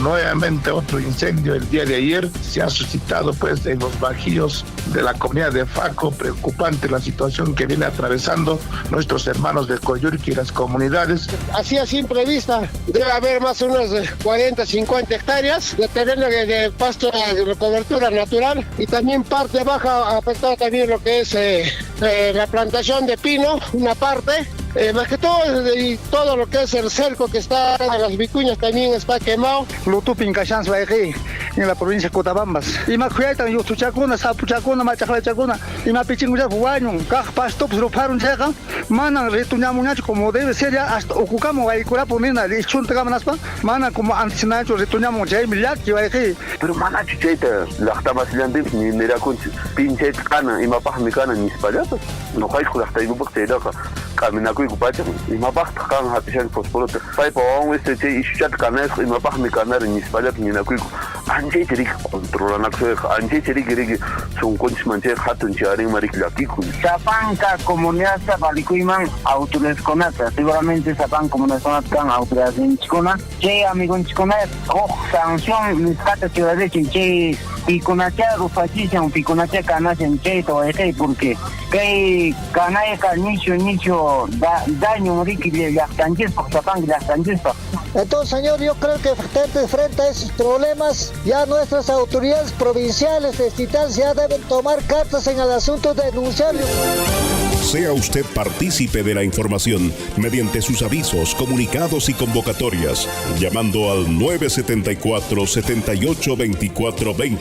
Nuevamente otro incendio el día de ayer se ha suscitado pues en los bajíos de la comunidad de Faco. Preocupante la situación que viene atravesando nuestros hermanos de Coyurqui y las comunidades. Así a simple vista debe haber más o menos 40, 50 hectáreas de terreno de pasto de cobertura natural, y también parte baja afectada también lo que es la plantación de pino, una parte. Más que todo, y todo lo que es el cerco que está en las vicuñas también está quemado. Lutupin Cachans Baeji, en la provincia de Cotabambas. Y más cuidan yo Tuchacuna, Sapuchacuna, Machaclachacuna, y más Pichinguya Fuaño, Cajpastop, Ruparon Checa, Manan, Retuñamuñacho, como debe ser ya, hasta Ocucamo, Baicura, Pomina, de Chuntacamanaspa, Manan, como Antinacho, Retuñamo, Jaimilaki, Baeji. Pero Manachi Cheta, la Tamaslandip, ni Neracunch, Pinchet Cana, y Mapajmicana, ni Spalatas, no hay con las Taibuk Tedaca, Caminacu y Cupacha, y Mapajcan, Hatishan Fosporota, Paipa, y Shat Canes, y Mapajmicana, ni Spalat, ni Nacuico, Ancherik, controlan Ancherik, son Conchmancher, Hatun Charing, Mariklakiku. Zapanca, comunidad Zapalicuiman, autoresconata, seguramente Zapan, comunidad Sonatcan, autoridad en Chicona, Che, amigo en Chicona, sanción, mis catas ciudad de Chinche, Piconacha, Rufachishan, Piconacha, Canas en Che, todo ese, porque que Canaya, Nicho, daño, Moriqui, las Tangespa, Zapan, las Tangespa. Entonces, señor, yo creo que frente a esos problemas, ya nuestras autoridades provinciales, estatales, ya deben tomar cartas en el asunto de denunciarlo. Sea usted partícipe de la información mediante sus avisos, comunicados y convocatorias, llamando al 974-782420.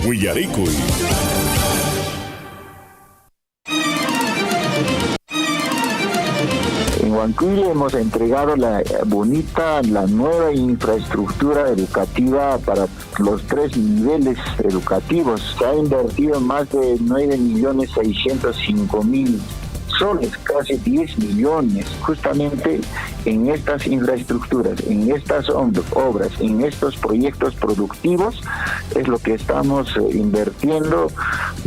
Huillaricuy. En Huancuire hemos entregado la nueva infraestructura educativa para los 3 niveles educativos. Se ha invertido más de 9.605.000 soles, casi 10 millones, justamente en estas infraestructuras, en estas obras, en estos proyectos productivos, es lo que estamos invirtiendo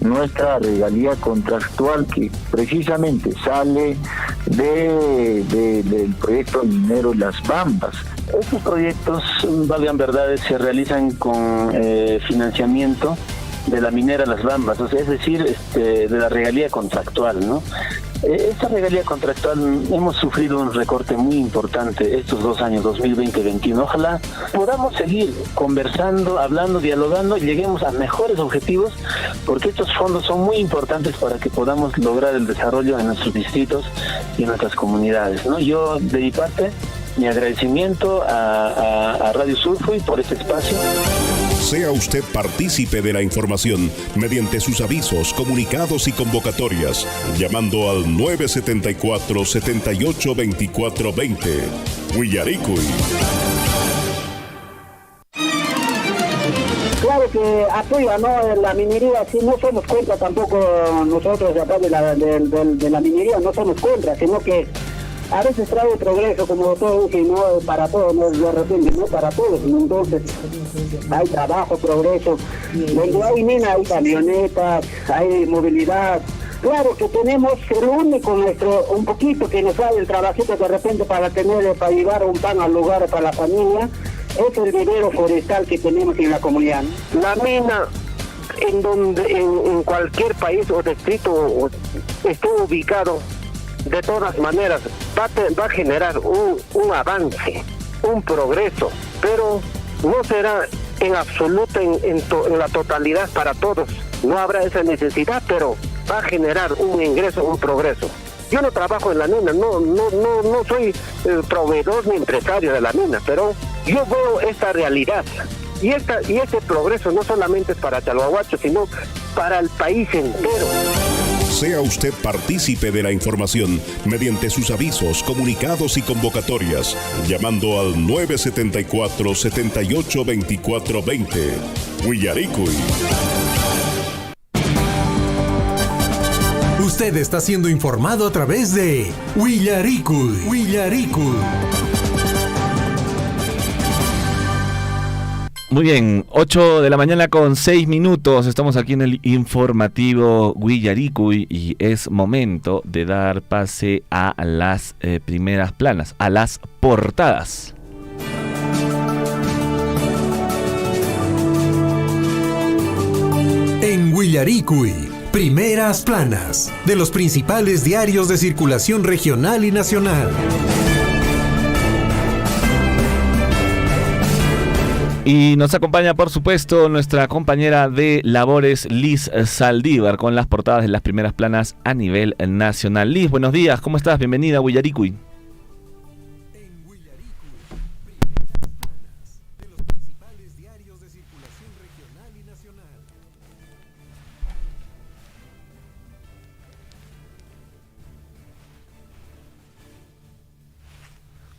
nuestra regalía contractual que precisamente sale del proyecto minero Las Bambas. Estos proyectos, valgan verdades, se realizan con financiamiento de la minera Las Bambas, o sea, es decir, de la regalía contractual, ¿no? Esta regalía contractual hemos sufrido un recorte muy importante estos 2 años, 2020 y 2021. Ojalá podamos seguir conversando, hablando, dialogando y lleguemos a mejores objetivos, porque estos fondos son muy importantes para que podamos lograr el desarrollo en nuestros distritos y en nuestras comunidades, ¿no? Yo, de mi parte, mi agradecimiento a Radio Surfui por este espacio. Sea usted partícipe de la información mediante sus avisos, comunicados y convocatorias, llamando al 974-782420. Huillaricuy. Claro que apoya, ¿no?, la minería. Si no somos contra tampoco nosotros de acá de la minería, no somos contra, sino que a veces trae progreso, como todo, que no para todos, no de repente, no para todos. Entonces hay trabajo, progreso. Donde hay mina, hay camionetas, hay movilidad. Claro que tenemos el único un poquito que nos sale el trabajito de repente para llevar un pan al lugar para la familia, es el vivero forestal que tenemos en la comunidad. La mina, en cualquier país o distrito esté ubicado, de todas maneras va a generar un avance, un progreso, pero no será en absoluto en la totalidad para todos. No habrá esa necesidad, pero va a generar un ingreso, un progreso. Yo no trabajo en la mina, no soy proveedor ni empresario de la mina, pero yo veo esta realidad. Y este progreso no solamente es para Chalhuahuacho, sino para el país entero. Sea usted partícipe de la información mediante sus avisos, comunicados y convocatorias, llamando al 974-782420. Huillaricuy. Usted está siendo informado a través de Huillaricuy. Huillaricuy. Muy bien, 8 de la mañana con 6 minutos, estamos aquí en el informativo Huillaricuy y es momento de dar pase a las primeras planas, a las portadas. En Huillaricuy, primeras planas de los principales diarios de circulación regional y nacional. Y nos acompaña, por supuesto, nuestra compañera de labores, Liz Saldívar, con las portadas de las primeras planas a nivel nacional. Liz, buenos días, ¿cómo estás? Bienvenida a Huillaricuy.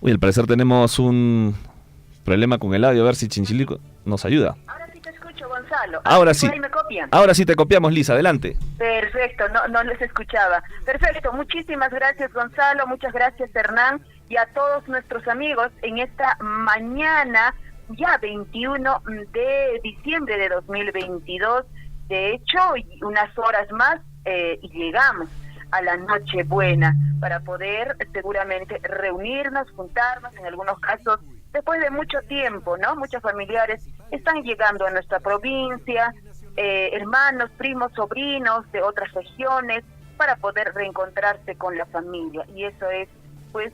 Uy, al parecer tenemos un problema con el audio, a ver si Chinchilico nos ayuda. Ahora sí te escucho, Gonzalo. Ahora sí. Ahí me copian. Ahora sí te copiamos, Liz, adelante. Perfecto, no les escuchaba. Perfecto, muchísimas gracias, Gonzalo, muchas gracias, Hernán, y a todos nuestros amigos en esta mañana, ya 21 de diciembre de 2022. De hecho, unas horas más y llegamos a la Nochebuena para poder seguramente reunirnos, juntarnos, en algunos casos después de mucho tiempo, ¿no? Muchos familiares están llegando a nuestra provincia, hermanos, primos, sobrinos de otras regiones, para poder reencontrarse con la familia. Y eso es, pues,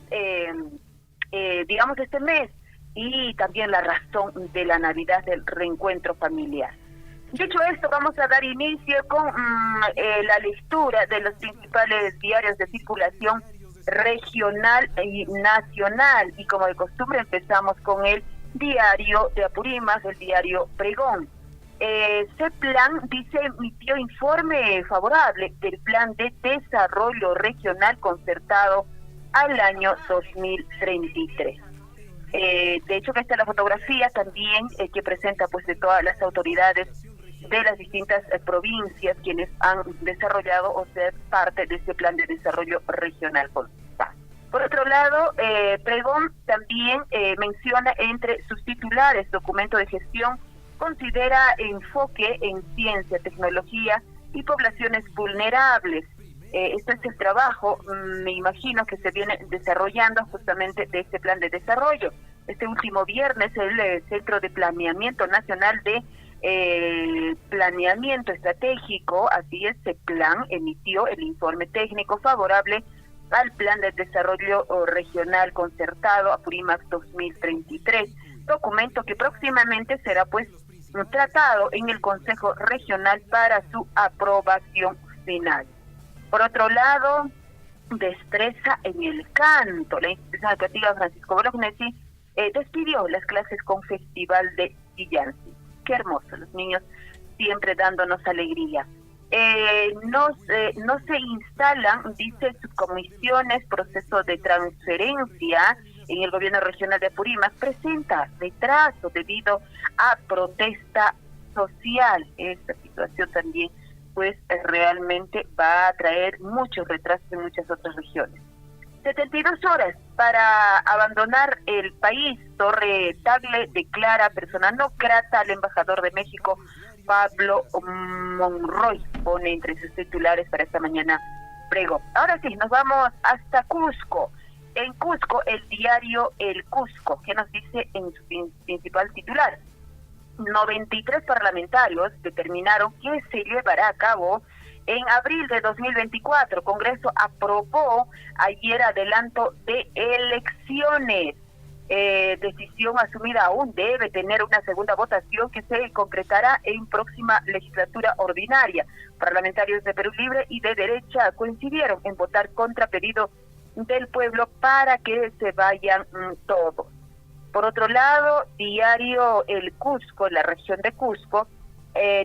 digamos, este mes, y también la razón de la Navidad, del reencuentro familiar. Dicho esto, vamos a dar inicio con la lectura de los principales diarios de circulación regional y nacional. Y como de costumbre, empezamos con el diario de Apurímac, el diario Pregón. CEPLAN dice, emitió informe favorable del Plan de Desarrollo Regional concertado al año 2033. De hecho, que está la fotografía también que presenta pues de todas las autoridades de las distintas provincias quienes han desarrollado o ser parte de este plan de desarrollo regional. Por otro lado, Pregón también menciona entre sus titulares documento de gestión, considera enfoque en ciencia, tecnología y poblaciones vulnerables. Este es el trabajo, me imagino, que se viene desarrollando justamente de este plan de desarrollo. Este último viernes el Centro de Planeamiento Nacional de Planeamiento Estratégico, así es, CEPLAN, emitió el informe técnico favorable al Plan de Desarrollo Regional Concertado Apurímac 2033, documento que próximamente será pues tratado en el Consejo Regional para su aprobación final. Por otro lado, destreza en el canto. La institución educativa Francisco Bolognesi despidió las clases con Festival de Villancic. Qué hermoso, los niños siempre dándonos alegría. No se instalan, dice, subcomisiones, proceso de transferencia en el gobierno regional de Apurímac presenta retraso debido a protesta social. Esta situación también pues realmente va a traer muchos retrasos en muchas otras regiones. 72 horas para abandonar el país. Torre Tagle declara persona no grata al embajador de México, Pablo Monroy, pone entre sus titulares para esta mañana Pregón. Ahora sí, nos vamos hasta Cusco. En Cusco, el diario El Cusco, que nos dice en su principal titular: 93 parlamentarios determinaron que se llevará a cabo en abril de 2024. Congreso aprobó ayer adelanto de elecciones. Decisión asumida aún debe tener una segunda votación que se concretará en próxima legislatura ordinaria. Parlamentarios de Perú Libre y de derecha coincidieron en votar contra pedido del pueblo para que se vayan todos. Por otro lado, diario El Cusco, la región de Cusco,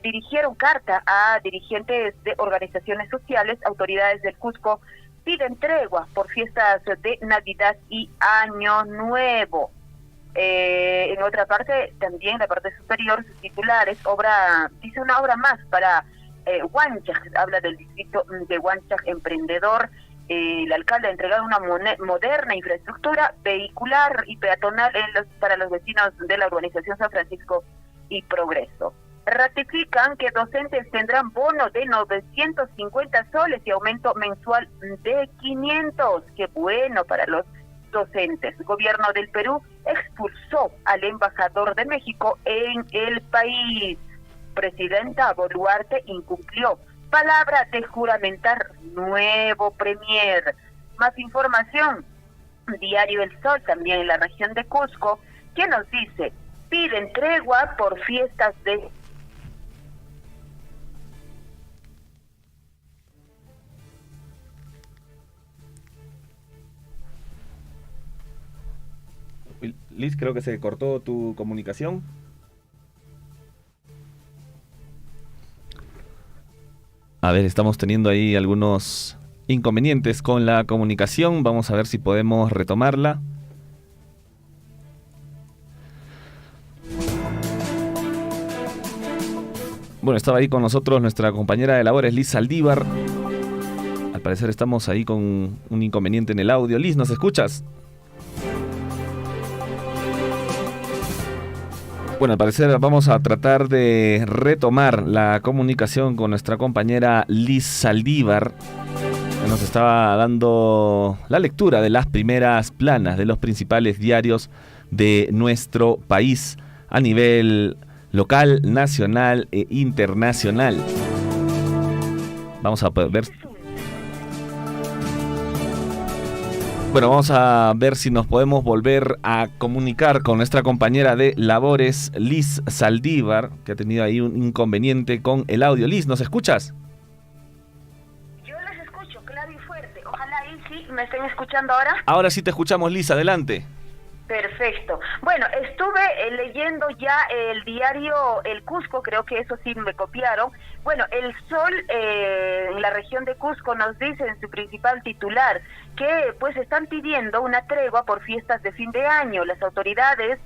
dirigieron carta a dirigentes de organizaciones sociales. Autoridades del Cusco piden tregua por fiestas de Navidad y Año Nuevo. En otra parte, también la parte superior, sus titulares, dice una obra más para Huanchac, habla del distrito de Huanchac emprendedor. El alcalde ha entregado una moderna infraestructura vehicular y peatonal para los vecinos de la urbanización San Francisco y Progreso. Ratifican que docentes tendrán bono de 950 soles y aumento mensual de 500. ¡Qué bueno para los docentes! El gobierno del Perú expulsó al embajador de México en el país. Presidenta Boluarte incumplió palabra de juramentar nuevo premier. Más información, diario El Sol, también en la región de Cusco, que nos dice, piden tregua por fiestas de... Liz, creo que se cortó tu comunicación. A ver, estamos teniendo ahí algunos inconvenientes con la comunicación. Vamos a ver si podemos retomarla. Bueno, estaba ahí con nosotros nuestra compañera de labores, Liz Saldívar. Al parecer estamos ahí con un inconveniente en el audio. Liz, ¿nos escuchas? Bueno, al parecer vamos a tratar de retomar la comunicación con nuestra compañera Liz Saldívar, que nos estaba dando la lectura de las primeras planas de los principales diarios de nuestro país a nivel local, nacional e internacional. Vamos a ver. Bueno, vamos a ver si nos podemos volver a comunicar con nuestra compañera de labores, Liz Saldívar, que ha tenido ahí un inconveniente con el audio. Liz, ¿nos escuchas? Yo les escucho claro y fuerte. Ojalá ahí sí me estén escuchando ahora. Ahora sí te escuchamos, Liz, adelante. Perfecto. Bueno, estuve leyendo ya el diario El Cusco, creo que eso sí me copiaron. Bueno, El Sol en la región de Cusco nos dice en su principal titular que pues están pidiendo una tregua por fiestas de fin de año. Las autoridades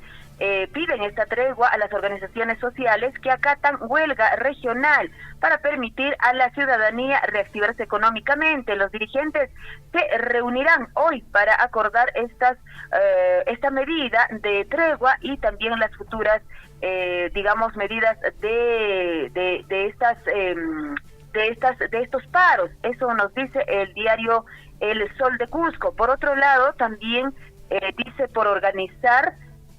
piden esta tregua a las organizaciones sociales que acatan huelga regional para permitir a la ciudadanía reactivarse económicamente. Los dirigentes se reunirán hoy para acordar esta medida de tregua y también las futuras, medidas de estos paros. Eso nos dice el diario El Sol de Cusco. Por otro lado, también dice por organizar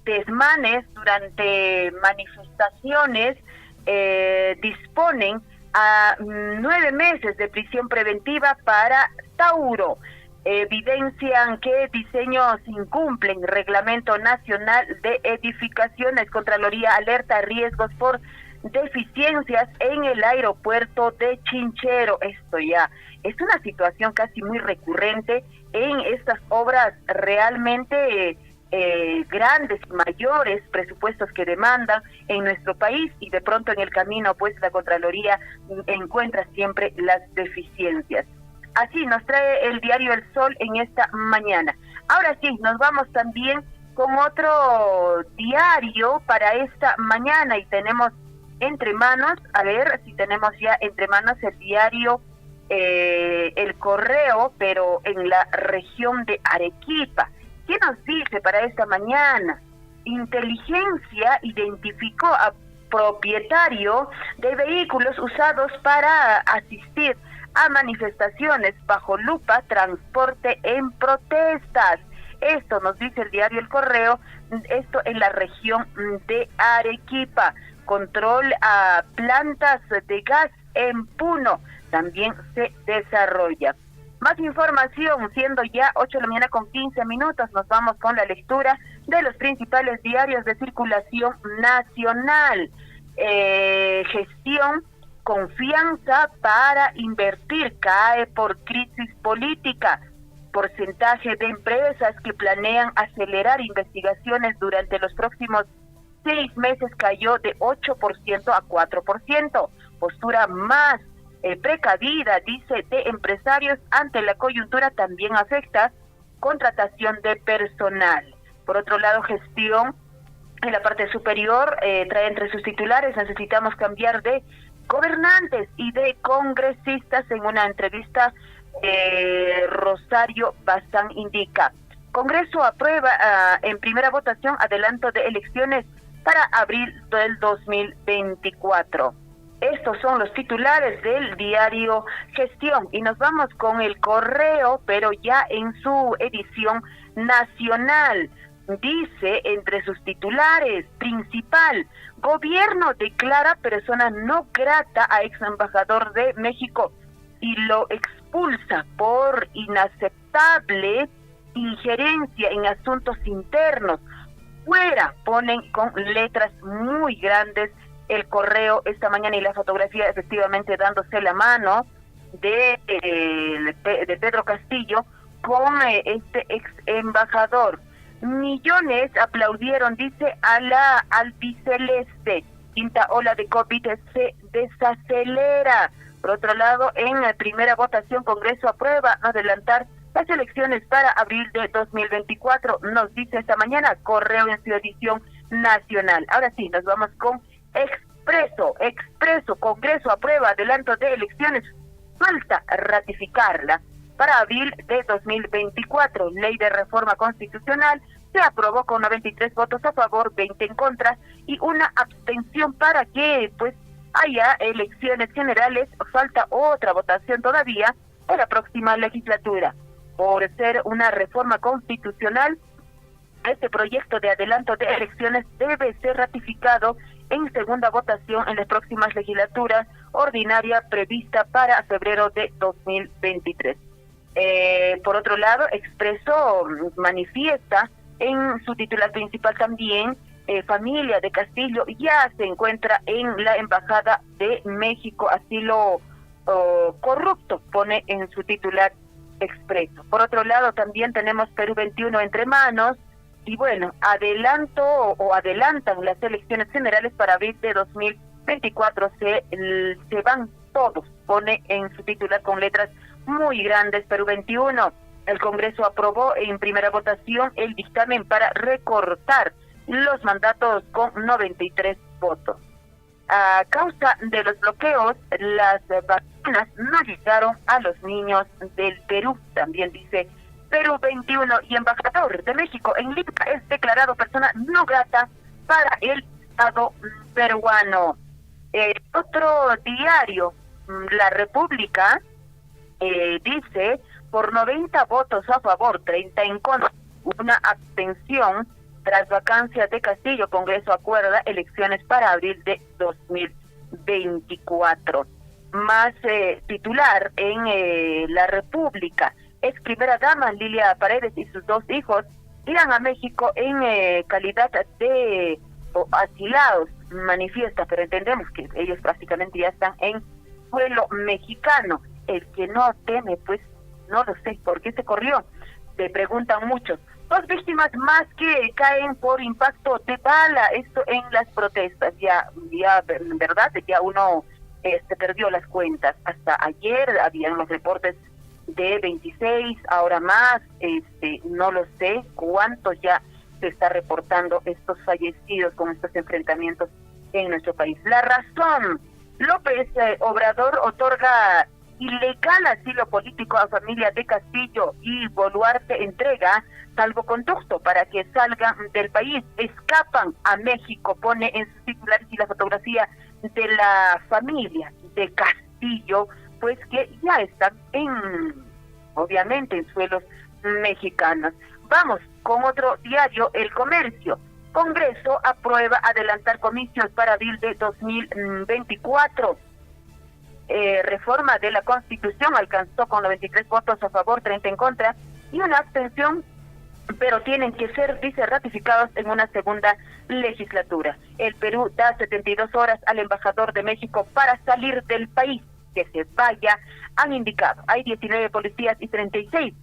desmanes durante manifestaciones, disponen a 9 meses de prisión preventiva para Tauro. Evidencian que diseños incumplen Reglamento Nacional de Edificaciones. Contraloría alerta riesgos por deficiencias en el aeropuerto de Chinchero. Esto ya es una situación casi muy recurrente en estas obras realmente grandes, mayores presupuestos que demandan en nuestro país, y de pronto en el camino pues la Contraloría encuentra siempre las deficiencias. Así nos trae el diario El Sol en esta mañana. Ahora sí, nos vamos también con otro diario para esta mañana y tenemos entre manos, a ver si tenemos ya entre manos el diario El Correo, pero en la región de Arequipa. ¿Qué nos dice para esta mañana? Inteligencia identificó a propietario de vehículos usados para asistir a manifestaciones bajo lupa, transporte en protestas. Esto nos dice el diario El Correo, esto en la región de Arequipa. Control a plantas de gas en Puno también se desarrolla. Más información, siendo ya 8 de la mañana con 15 minutos, nos vamos con la lectura de los principales diarios de circulación nacional. Gestión, confianza para invertir, cae por crisis política. Porcentaje de empresas que planean acelerar investigaciones durante los próximos 6 meses cayó de 8% a 4%. Postura más precavida, dice, de empresarios ante la coyuntura también afecta contratación de personal. Por otro lado, gestión en la parte superior trae entre sus titulares: necesitamos cambiar de gobernantes y de congresistas. En una entrevista, Rosario Bazán indica: Congreso aprueba en primera votación adelanto de elecciones para abril del 2024. Estos son los titulares del diario Gestión y nos vamos con El Correo, pero ya en su edición nacional. Dice entre sus titulares: principal, gobierno declara persona no grata a ex embajador de México y lo expulsa por inaceptable injerencia en asuntos internos. Fuera, ponen con letras muy grandes El Correo esta mañana, y la fotografía efectivamente dándose la mano de Pedro Castillo con este ex embajador. Millones aplaudieron, dice, a la albiceleste. Quinta ola de COVID se desacelera. Por otro lado, en la primera votación, Congreso aprueba adelantar las elecciones para abril de 2024, nos dice esta mañana Correo en su edición nacional. Ahora sí, nos vamos con Expreso, Congreso aprueba adelanto de elecciones, falta ratificarla para abril de 2024. Ley de reforma constitucional se aprobó con 93 votos a favor, 20 en contra y una abstención para que pues haya elecciones generales. Falta otra votación todavía en la próxima legislatura. Por ser una reforma constitucional, este proyecto de adelanto de elecciones debe ser ratificado en segunda votación en las próximas legislaturas ordinaria prevista para febrero de 2023. Por otro lado, Expreso manifiesta en su titular principal también, familia de Castillo ya se encuentra en la Embajada de México, asilo corrupto, pone en su titular Expreso. Por otro lado, también tenemos Perú 21 entre manos, y bueno, adelantan las elecciones generales para abril de 2024, se van todos, pone en su titular con letras muy grandes Perú 21. El Congreso aprobó en primera votación el dictamen para recortar los mandatos con 93 votos. A causa de los bloqueos, las vacunas no llegaron a los niños del Perú, también dice Perú 21, y embajador de México en Lima es declarado persona no grata para el Estado peruano. Otro diario, La República, dice, por 90 votos a favor, 30 en contra, una abstención, tras vacancia de Castillo, Congreso acuerda elecciones para abril de 2024. Más titular en La República, ex primera dama Lilia Paredes y sus 2 hijos irán a México en calidad de asilados, manifiesta, pero entendemos que ellos prácticamente ya están en suelo mexicano. El que no teme, pues no lo sé, ¿por qué se corrió? Se preguntan muchos. 2 víctimas más que caen por impacto de bala, esto en las protestas, ya en verdad, ya uno perdió las cuentas. Hasta ayer habían los reportes de 26, ahora más, no lo sé cuánto ya se está reportando estos fallecidos con estos enfrentamientos en nuestro país. La Razón, López Obrador otorga ilegal asilo político a familia de Castillo y Boluarte entrega salvoconducto para que salgan del país, escapan a México, pone en sus titulares, y la fotografía de la familia de Castillo, pues que ya están obviamente en suelos mexicanos. Vamos con otro diario, El Comercio. Congreso aprueba adelantar comicios para abril de 2024. Reforma de la Constitución alcanzó con 93 votos a favor, 30 en contra y una abstención, pero tienen que ser, dice, ratificados en una segunda legislatura. El Perú da 72 horas al embajador de México para salir del país, que se vaya, han indicado. Hay 19 policías y 36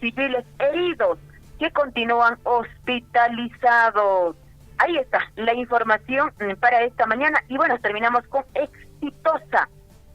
civiles heridos que continúan hospitalizados. Ahí está la información para esta mañana. Y bueno, terminamos con exitosa.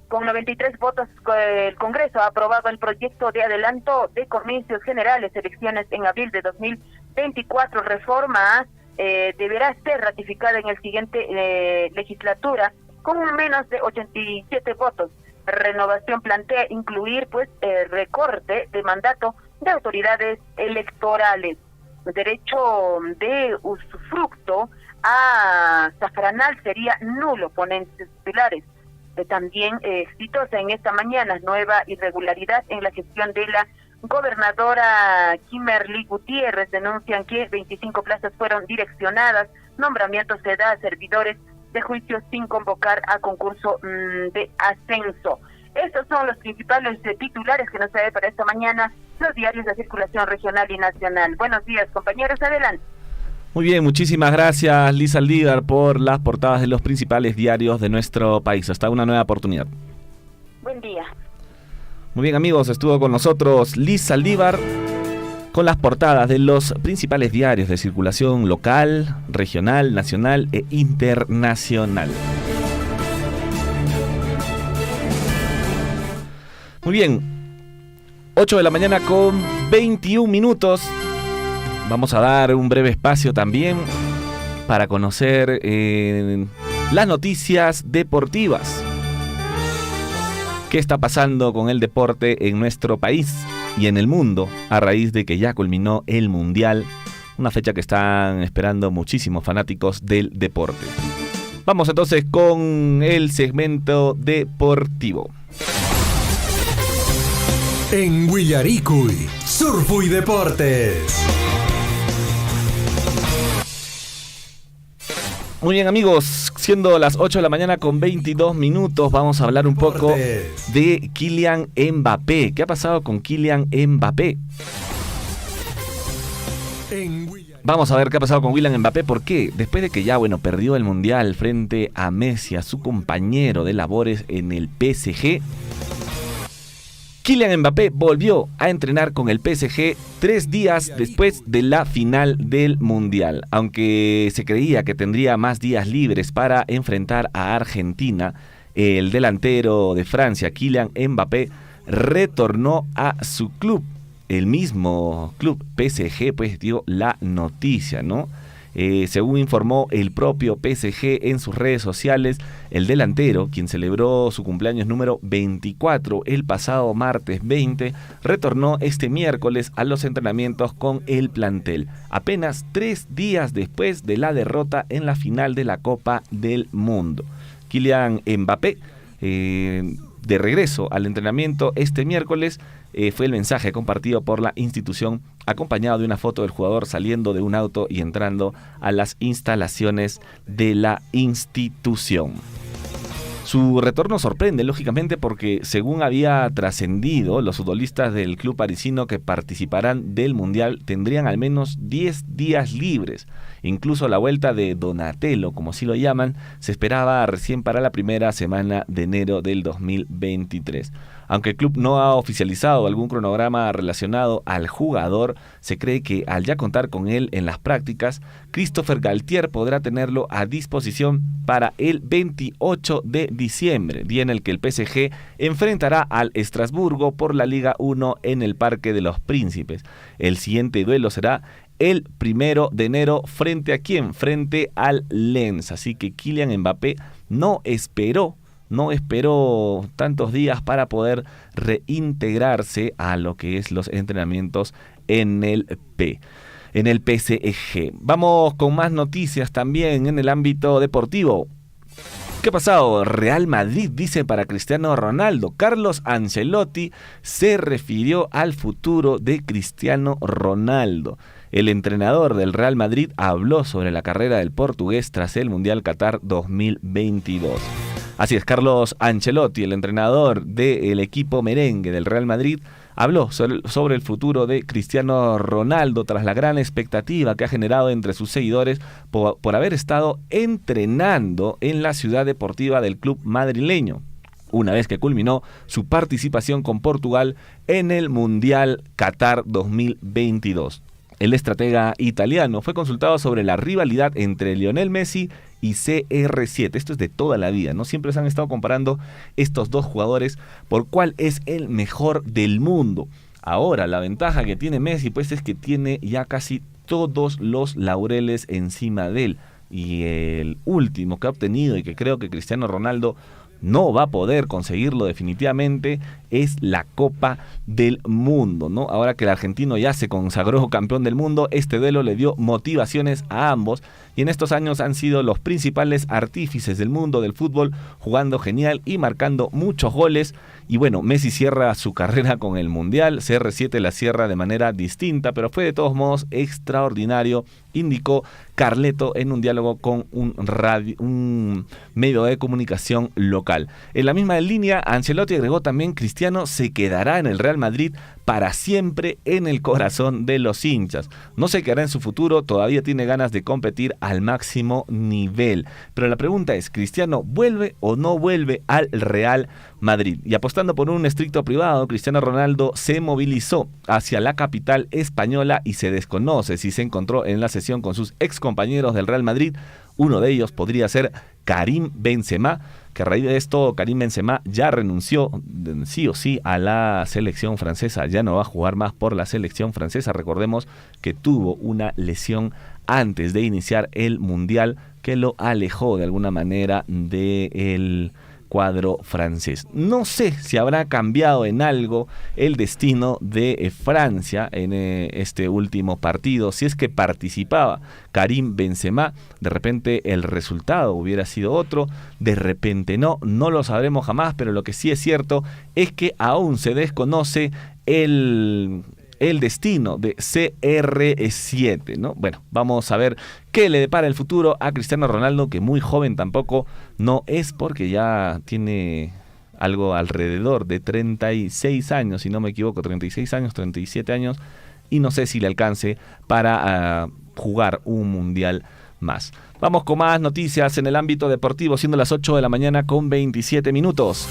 Con 93 votos, el Congreso ha aprobado el proyecto de adelanto de comicios generales, elecciones en abril de 2024. Reforma deberá ser ratificada en el siguiente legislatura con menos de 87 votos. Renovación plantea incluir, pues, recorte de mandato de autoridades electorales. Derecho de usufructo a Zafranal sería nulo, ponen titulares. También exitosa en esta mañana, nueva irregularidad en la gestión de la gobernadora Kimberly Gutiérrez. Denuncian que 25 plazas fueron direccionadas, nombramiento se da a servidores de juicio sin convocar a concurso de ascenso. Estos son los principales titulares que nos trae para esta mañana los diarios de circulación regional y nacional. Buenos días, compañeros, adelante. Muy bien, muchísimas gracias, Liz Saldívar, por las portadas de los principales diarios de nuestro país. Hasta una nueva oportunidad. Buen día. Muy bien, amigos, estuvo con nosotros Liz Saldívar con las portadas de los principales diarios de circulación local, regional, nacional e internacional. Muy bien, 8 de la mañana con 21 minutos. Vamos a dar un breve espacio también para conocer las noticias deportivas. ¿Qué está pasando con el deporte en nuestro país y en el mundo a raíz de que ya culminó el Mundial? Una fecha que están esperando muchísimos fanáticos del deporte. Vamos entonces con el segmento deportivo. En Huillaricuy, Surfo y Deportes. Muy bien, amigos, siendo las 8 de la mañana con 22 minutos, vamos a hablar un poco de Kylian Mbappé. ¿Qué ha pasado con Kylian Mbappé? Vamos a ver qué ha pasado con Kylian Mbappé. ¿Por qué? Después de que ya, perdió el Mundial frente a Messi, a su compañero de labores en el PSG, Kylian Mbappé volvió a entrenar con el PSG 3 días después de la final del Mundial. Aunque se creía que tendría más días libres para enfrentar a Argentina, el delantero de Francia, Kylian Mbappé, retornó a su club. El mismo club PSG pues dio la noticia, ¿no? Según informó el propio PSG en sus redes sociales, el delantero, quien celebró su cumpleaños número 24 el pasado martes 20, retornó este miércoles a los entrenamientos con el plantel, apenas 3 días después de la derrota en la final de la Copa del Mundo. Kylian Mbappé, de regreso al entrenamiento este miércoles, fue el mensaje compartido por la institución, acompañado de una foto del jugador saliendo de un auto y entrando a las instalaciones de la institución. Su retorno sorprende, lógicamente, porque según había trascendido, los futbolistas del club parisino que participarán del Mundial tendrían al menos 10 días libres. Incluso la vuelta de Donatello, como así lo llaman, se esperaba recién para la primera semana de enero del 2023. Aunque el club no ha oficializado algún cronograma relacionado al jugador, se cree que al ya contar con él en las prácticas, Christopher Galtier podrá tenerlo a disposición para el 28 de diciembre, día en el que el PSG enfrentará al Estrasburgo por la Liga 1 en el Parque de los Príncipes. El siguiente duelo será el 1 de enero, ¿frente a quién? Frente al Lens. Así que Kylian Mbappé no esperó tantos días para poder reintegrarse a lo que es los entrenamientos en el PSG. Vamos con más noticias también en el ámbito deportivo. ¿Qué ha pasado? Real Madrid dice para Cristiano Ronaldo. Carlos Ancelotti se refirió al futuro de Cristiano Ronaldo. El entrenador del Real Madrid habló sobre la carrera del portugués tras el Mundial Qatar 2022. Así es, Carlos Ancelotti, el entrenador del equipo merengue del Real Madrid, habló sobre el futuro de Cristiano Ronaldo tras la gran expectativa que ha generado entre sus seguidores por haber estado entrenando en la ciudad deportiva del club madrileño, una vez que culminó su participación con Portugal en el Mundial Qatar 2022. El estratega italiano fue consultado sobre la rivalidad entre Lionel Messi y CR7. Esto es de toda la vida, ¿no? Siempre se han estado comparando estos dos jugadores por cuál es el mejor del mundo. Ahora, la ventaja que tiene Messi, pues, es que tiene ya casi todos los laureles encima de él. Y el último que ha obtenido, y que creo que Cristiano Ronaldo no va a poder conseguirlo definitivamente, es la Copa del Mundo, ¿no? Ahora que el argentino ya se consagró campeón del mundo, este duelo le dio motivaciones a ambos, y en estos años han sido los principales artífices del mundo del fútbol, jugando genial y marcando muchos goles. Y bueno, Messi cierra su carrera con el Mundial, CR7 la cierra de manera distinta, pero fue de todos modos extraordinario, indicó Carleto en un diálogo con un medio de comunicación local. En la misma línea, Ancelotti agregó también: Cristiano se quedará en el Real Madrid para siempre en el corazón de los hinchas. No sé qué hará en su futuro, todavía tiene ganas de competir al máximo nivel. Pero la pregunta es, ¿Cristiano vuelve o no vuelve al Real Madrid? Y apostando por un estricto privado, Cristiano Ronaldo se movilizó hacia la capital española y se desconoce si se encontró en la sesión con sus excompañeros del Real Madrid. Uno de ellos podría ser Karim Benzema, que a raíz de esto Karim Benzema ya renunció sí o sí a la selección francesa, ya no va a jugar más por la selección francesa. Recordemos que tuvo una lesión antes de iniciar el Mundial que lo alejó de alguna manera del cuadro francés. No sé si habrá cambiado en algo el destino de Francia en este último partido. Si es que participaba Karim Benzema, de repente el resultado hubiera sido otro, de repente no lo sabremos jamás, pero lo que sí es cierto es que aún se desconoce el el destino de CR7, ¿no? Bueno, vamos a ver qué le depara el futuro a Cristiano Ronaldo, que muy joven tampoco no es, porque ya tiene algo alrededor de 36 años, si no me equivoco, 36 años, 37 años, y no sé si le alcance para jugar un mundial más. Vamos con más noticias en el ámbito deportivo, siendo las 8 de la mañana con 27 minutos.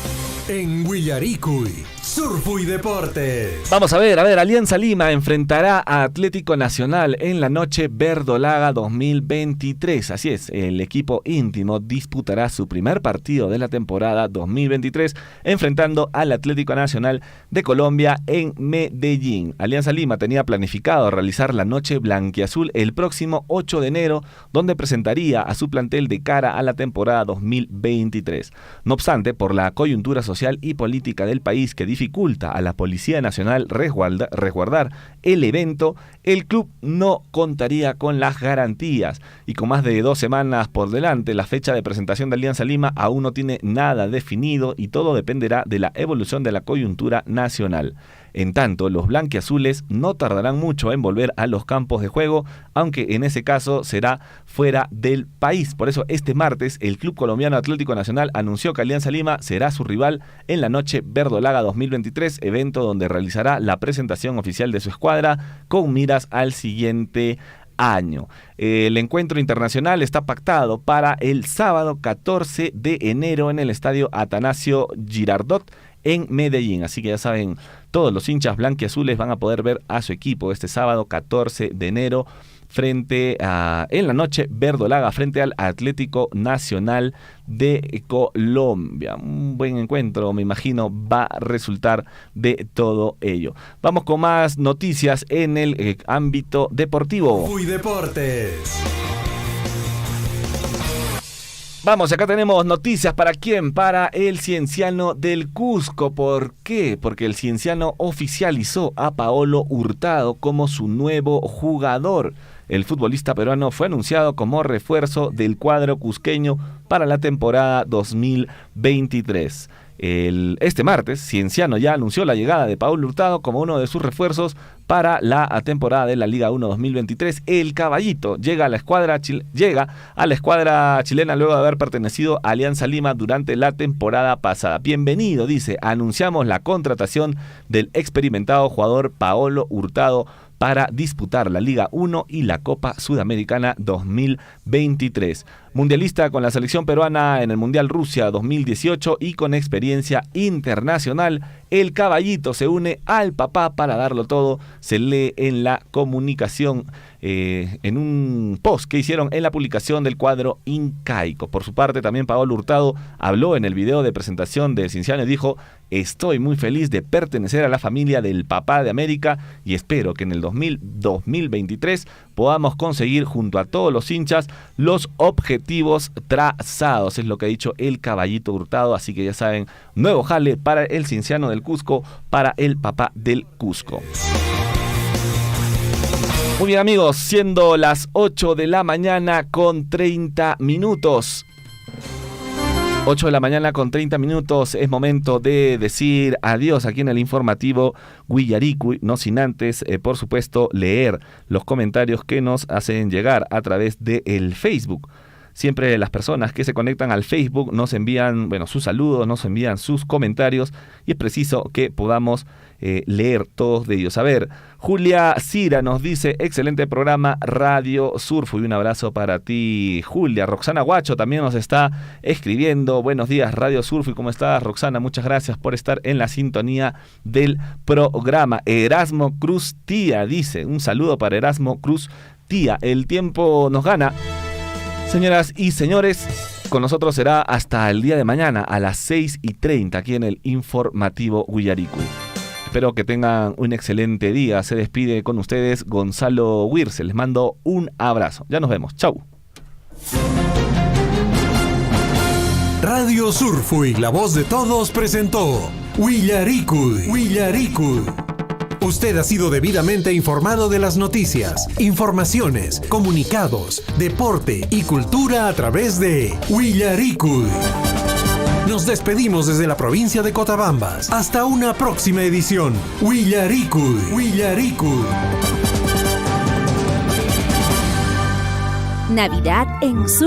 En Huillaricuy, Surfo y Deportes. Vamos a ver, Alianza Lima enfrentará a Atlético Nacional en la noche verdolaga 2023. Así es, el equipo íntimo disputará su primer partido de la temporada 2023 enfrentando al Atlético Nacional de Colombia en Medellín. Alianza Lima tenía planificado realizar la noche blanquiazul el próximo 8 de enero, donde presentaría a su plantel de cara a la temporada 2023. No obstante, por la coyuntura social y política del país que dificulta a la Policía Nacional resguardar el evento, el club no contaría con las garantías, y con más de 2 semanas por delante, la fecha de presentación de Alianza Lima aún no tiene nada definido y todo dependerá de la evolución de la coyuntura nacional. En tanto, los blanquiazules no tardarán mucho en volver a los campos de juego, aunque en ese caso será fuera del país. Por eso, este martes, el club colombiano Atlético Nacional anunció que Alianza Lima será su rival en la noche verdolaga 2023, evento donde realizará la presentación oficial de su escuadra con miras al siguiente año. El encuentro internacional está pactado para el sábado 14 de enero en el estadio Atanasio Girardot en Medellín. Así que ya saben, todos los hinchas blanquiazules van a poder ver a su equipo este sábado 14 de enero en la noche verdolaga frente al Atlético Nacional de Colombia. Un buen encuentro, me imagino, va a resultar de todo ello. Vamos con más noticias en el ámbito deportivo. Muy Deportes. Vamos, acá tenemos noticias. ¿Para quién? Para el Cienciano del Cusco. ¿Por qué? Porque el Cienciano oficializó a Paolo Hurtado como su nuevo jugador. El futbolista peruano fue anunciado como refuerzo del cuadro cusqueño para la temporada 2023. Este martes, Cienciano ya anunció la llegada de Paolo Hurtado como uno de sus refuerzos para la temporada de la Liga 1 2023. El Caballito llega a la escuadra chilena luego de haber pertenecido a Alianza Lima durante la temporada pasada. Bienvenido, dice, anunciamos la contratación del experimentado jugador Paolo Hurtado para disputar la Liga 1 y la Copa Sudamericana 2023. Mundialista con la selección peruana en el Mundial Rusia 2018 y con experiencia internacional, el Caballito se une al papá para darlo todo. Se lee en la comunicación, en un post que hicieron en la publicación del cuadro incaico. Por su parte, también Paolo Hurtado habló en el video de presentación del Cienciano y dijo: estoy muy feliz de pertenecer a la familia del papá de América y espero que en el 2023 podamos conseguir junto a todos los hinchas los objetivos trazados. Es lo que ha dicho el Caballito Hurtado. Así que ya saben, nuevo jale para el Cienciano del Cusco, para el papá del Cusco. Muy bien, amigos, siendo las 8 de la mañana con 30 minutos. 8 de la mañana con 30 minutos, es momento de decir adiós aquí en el informativo Huillaricuy, no sin antes, por supuesto, leer los comentarios que nos hacen llegar a través del Facebook. Siempre las personas que se conectan al Facebook nos envían, sus saludos, nos envían sus comentarios y es preciso que podamos leer todos de ellos. A ver, Julia Cira nos dice: excelente programa Radio Surfo, y un abrazo para ti, Julia. Roxana Guacho también nos está escribiendo: buenos días Radio Surfo. ¿Cómo estás, Roxana? Muchas gracias por estar en la sintonía del programa. Erasmo Cruz Tía dice: un saludo para Erasmo Cruz Tía. El tiempo nos gana. Señoras y señores, con nosotros será hasta el día de mañana a las 6:30 aquí en el informativo Huillaricuy. Espero que tengan un excelente día. Se despide con ustedes Gonzalo Wirse. Les mando un abrazo. Ya nos vemos. Chau. Radio Surfo y la voz de todos presentó Huillaricuy. Usted ha sido debidamente informado de las noticias, informaciones, comunicados, deporte y cultura a través de Huillaricuy. Nos despedimos desde la provincia de Cotabambas. Hasta una próxima edición. Willaricuy. Willaricuy. Navidad en Sur.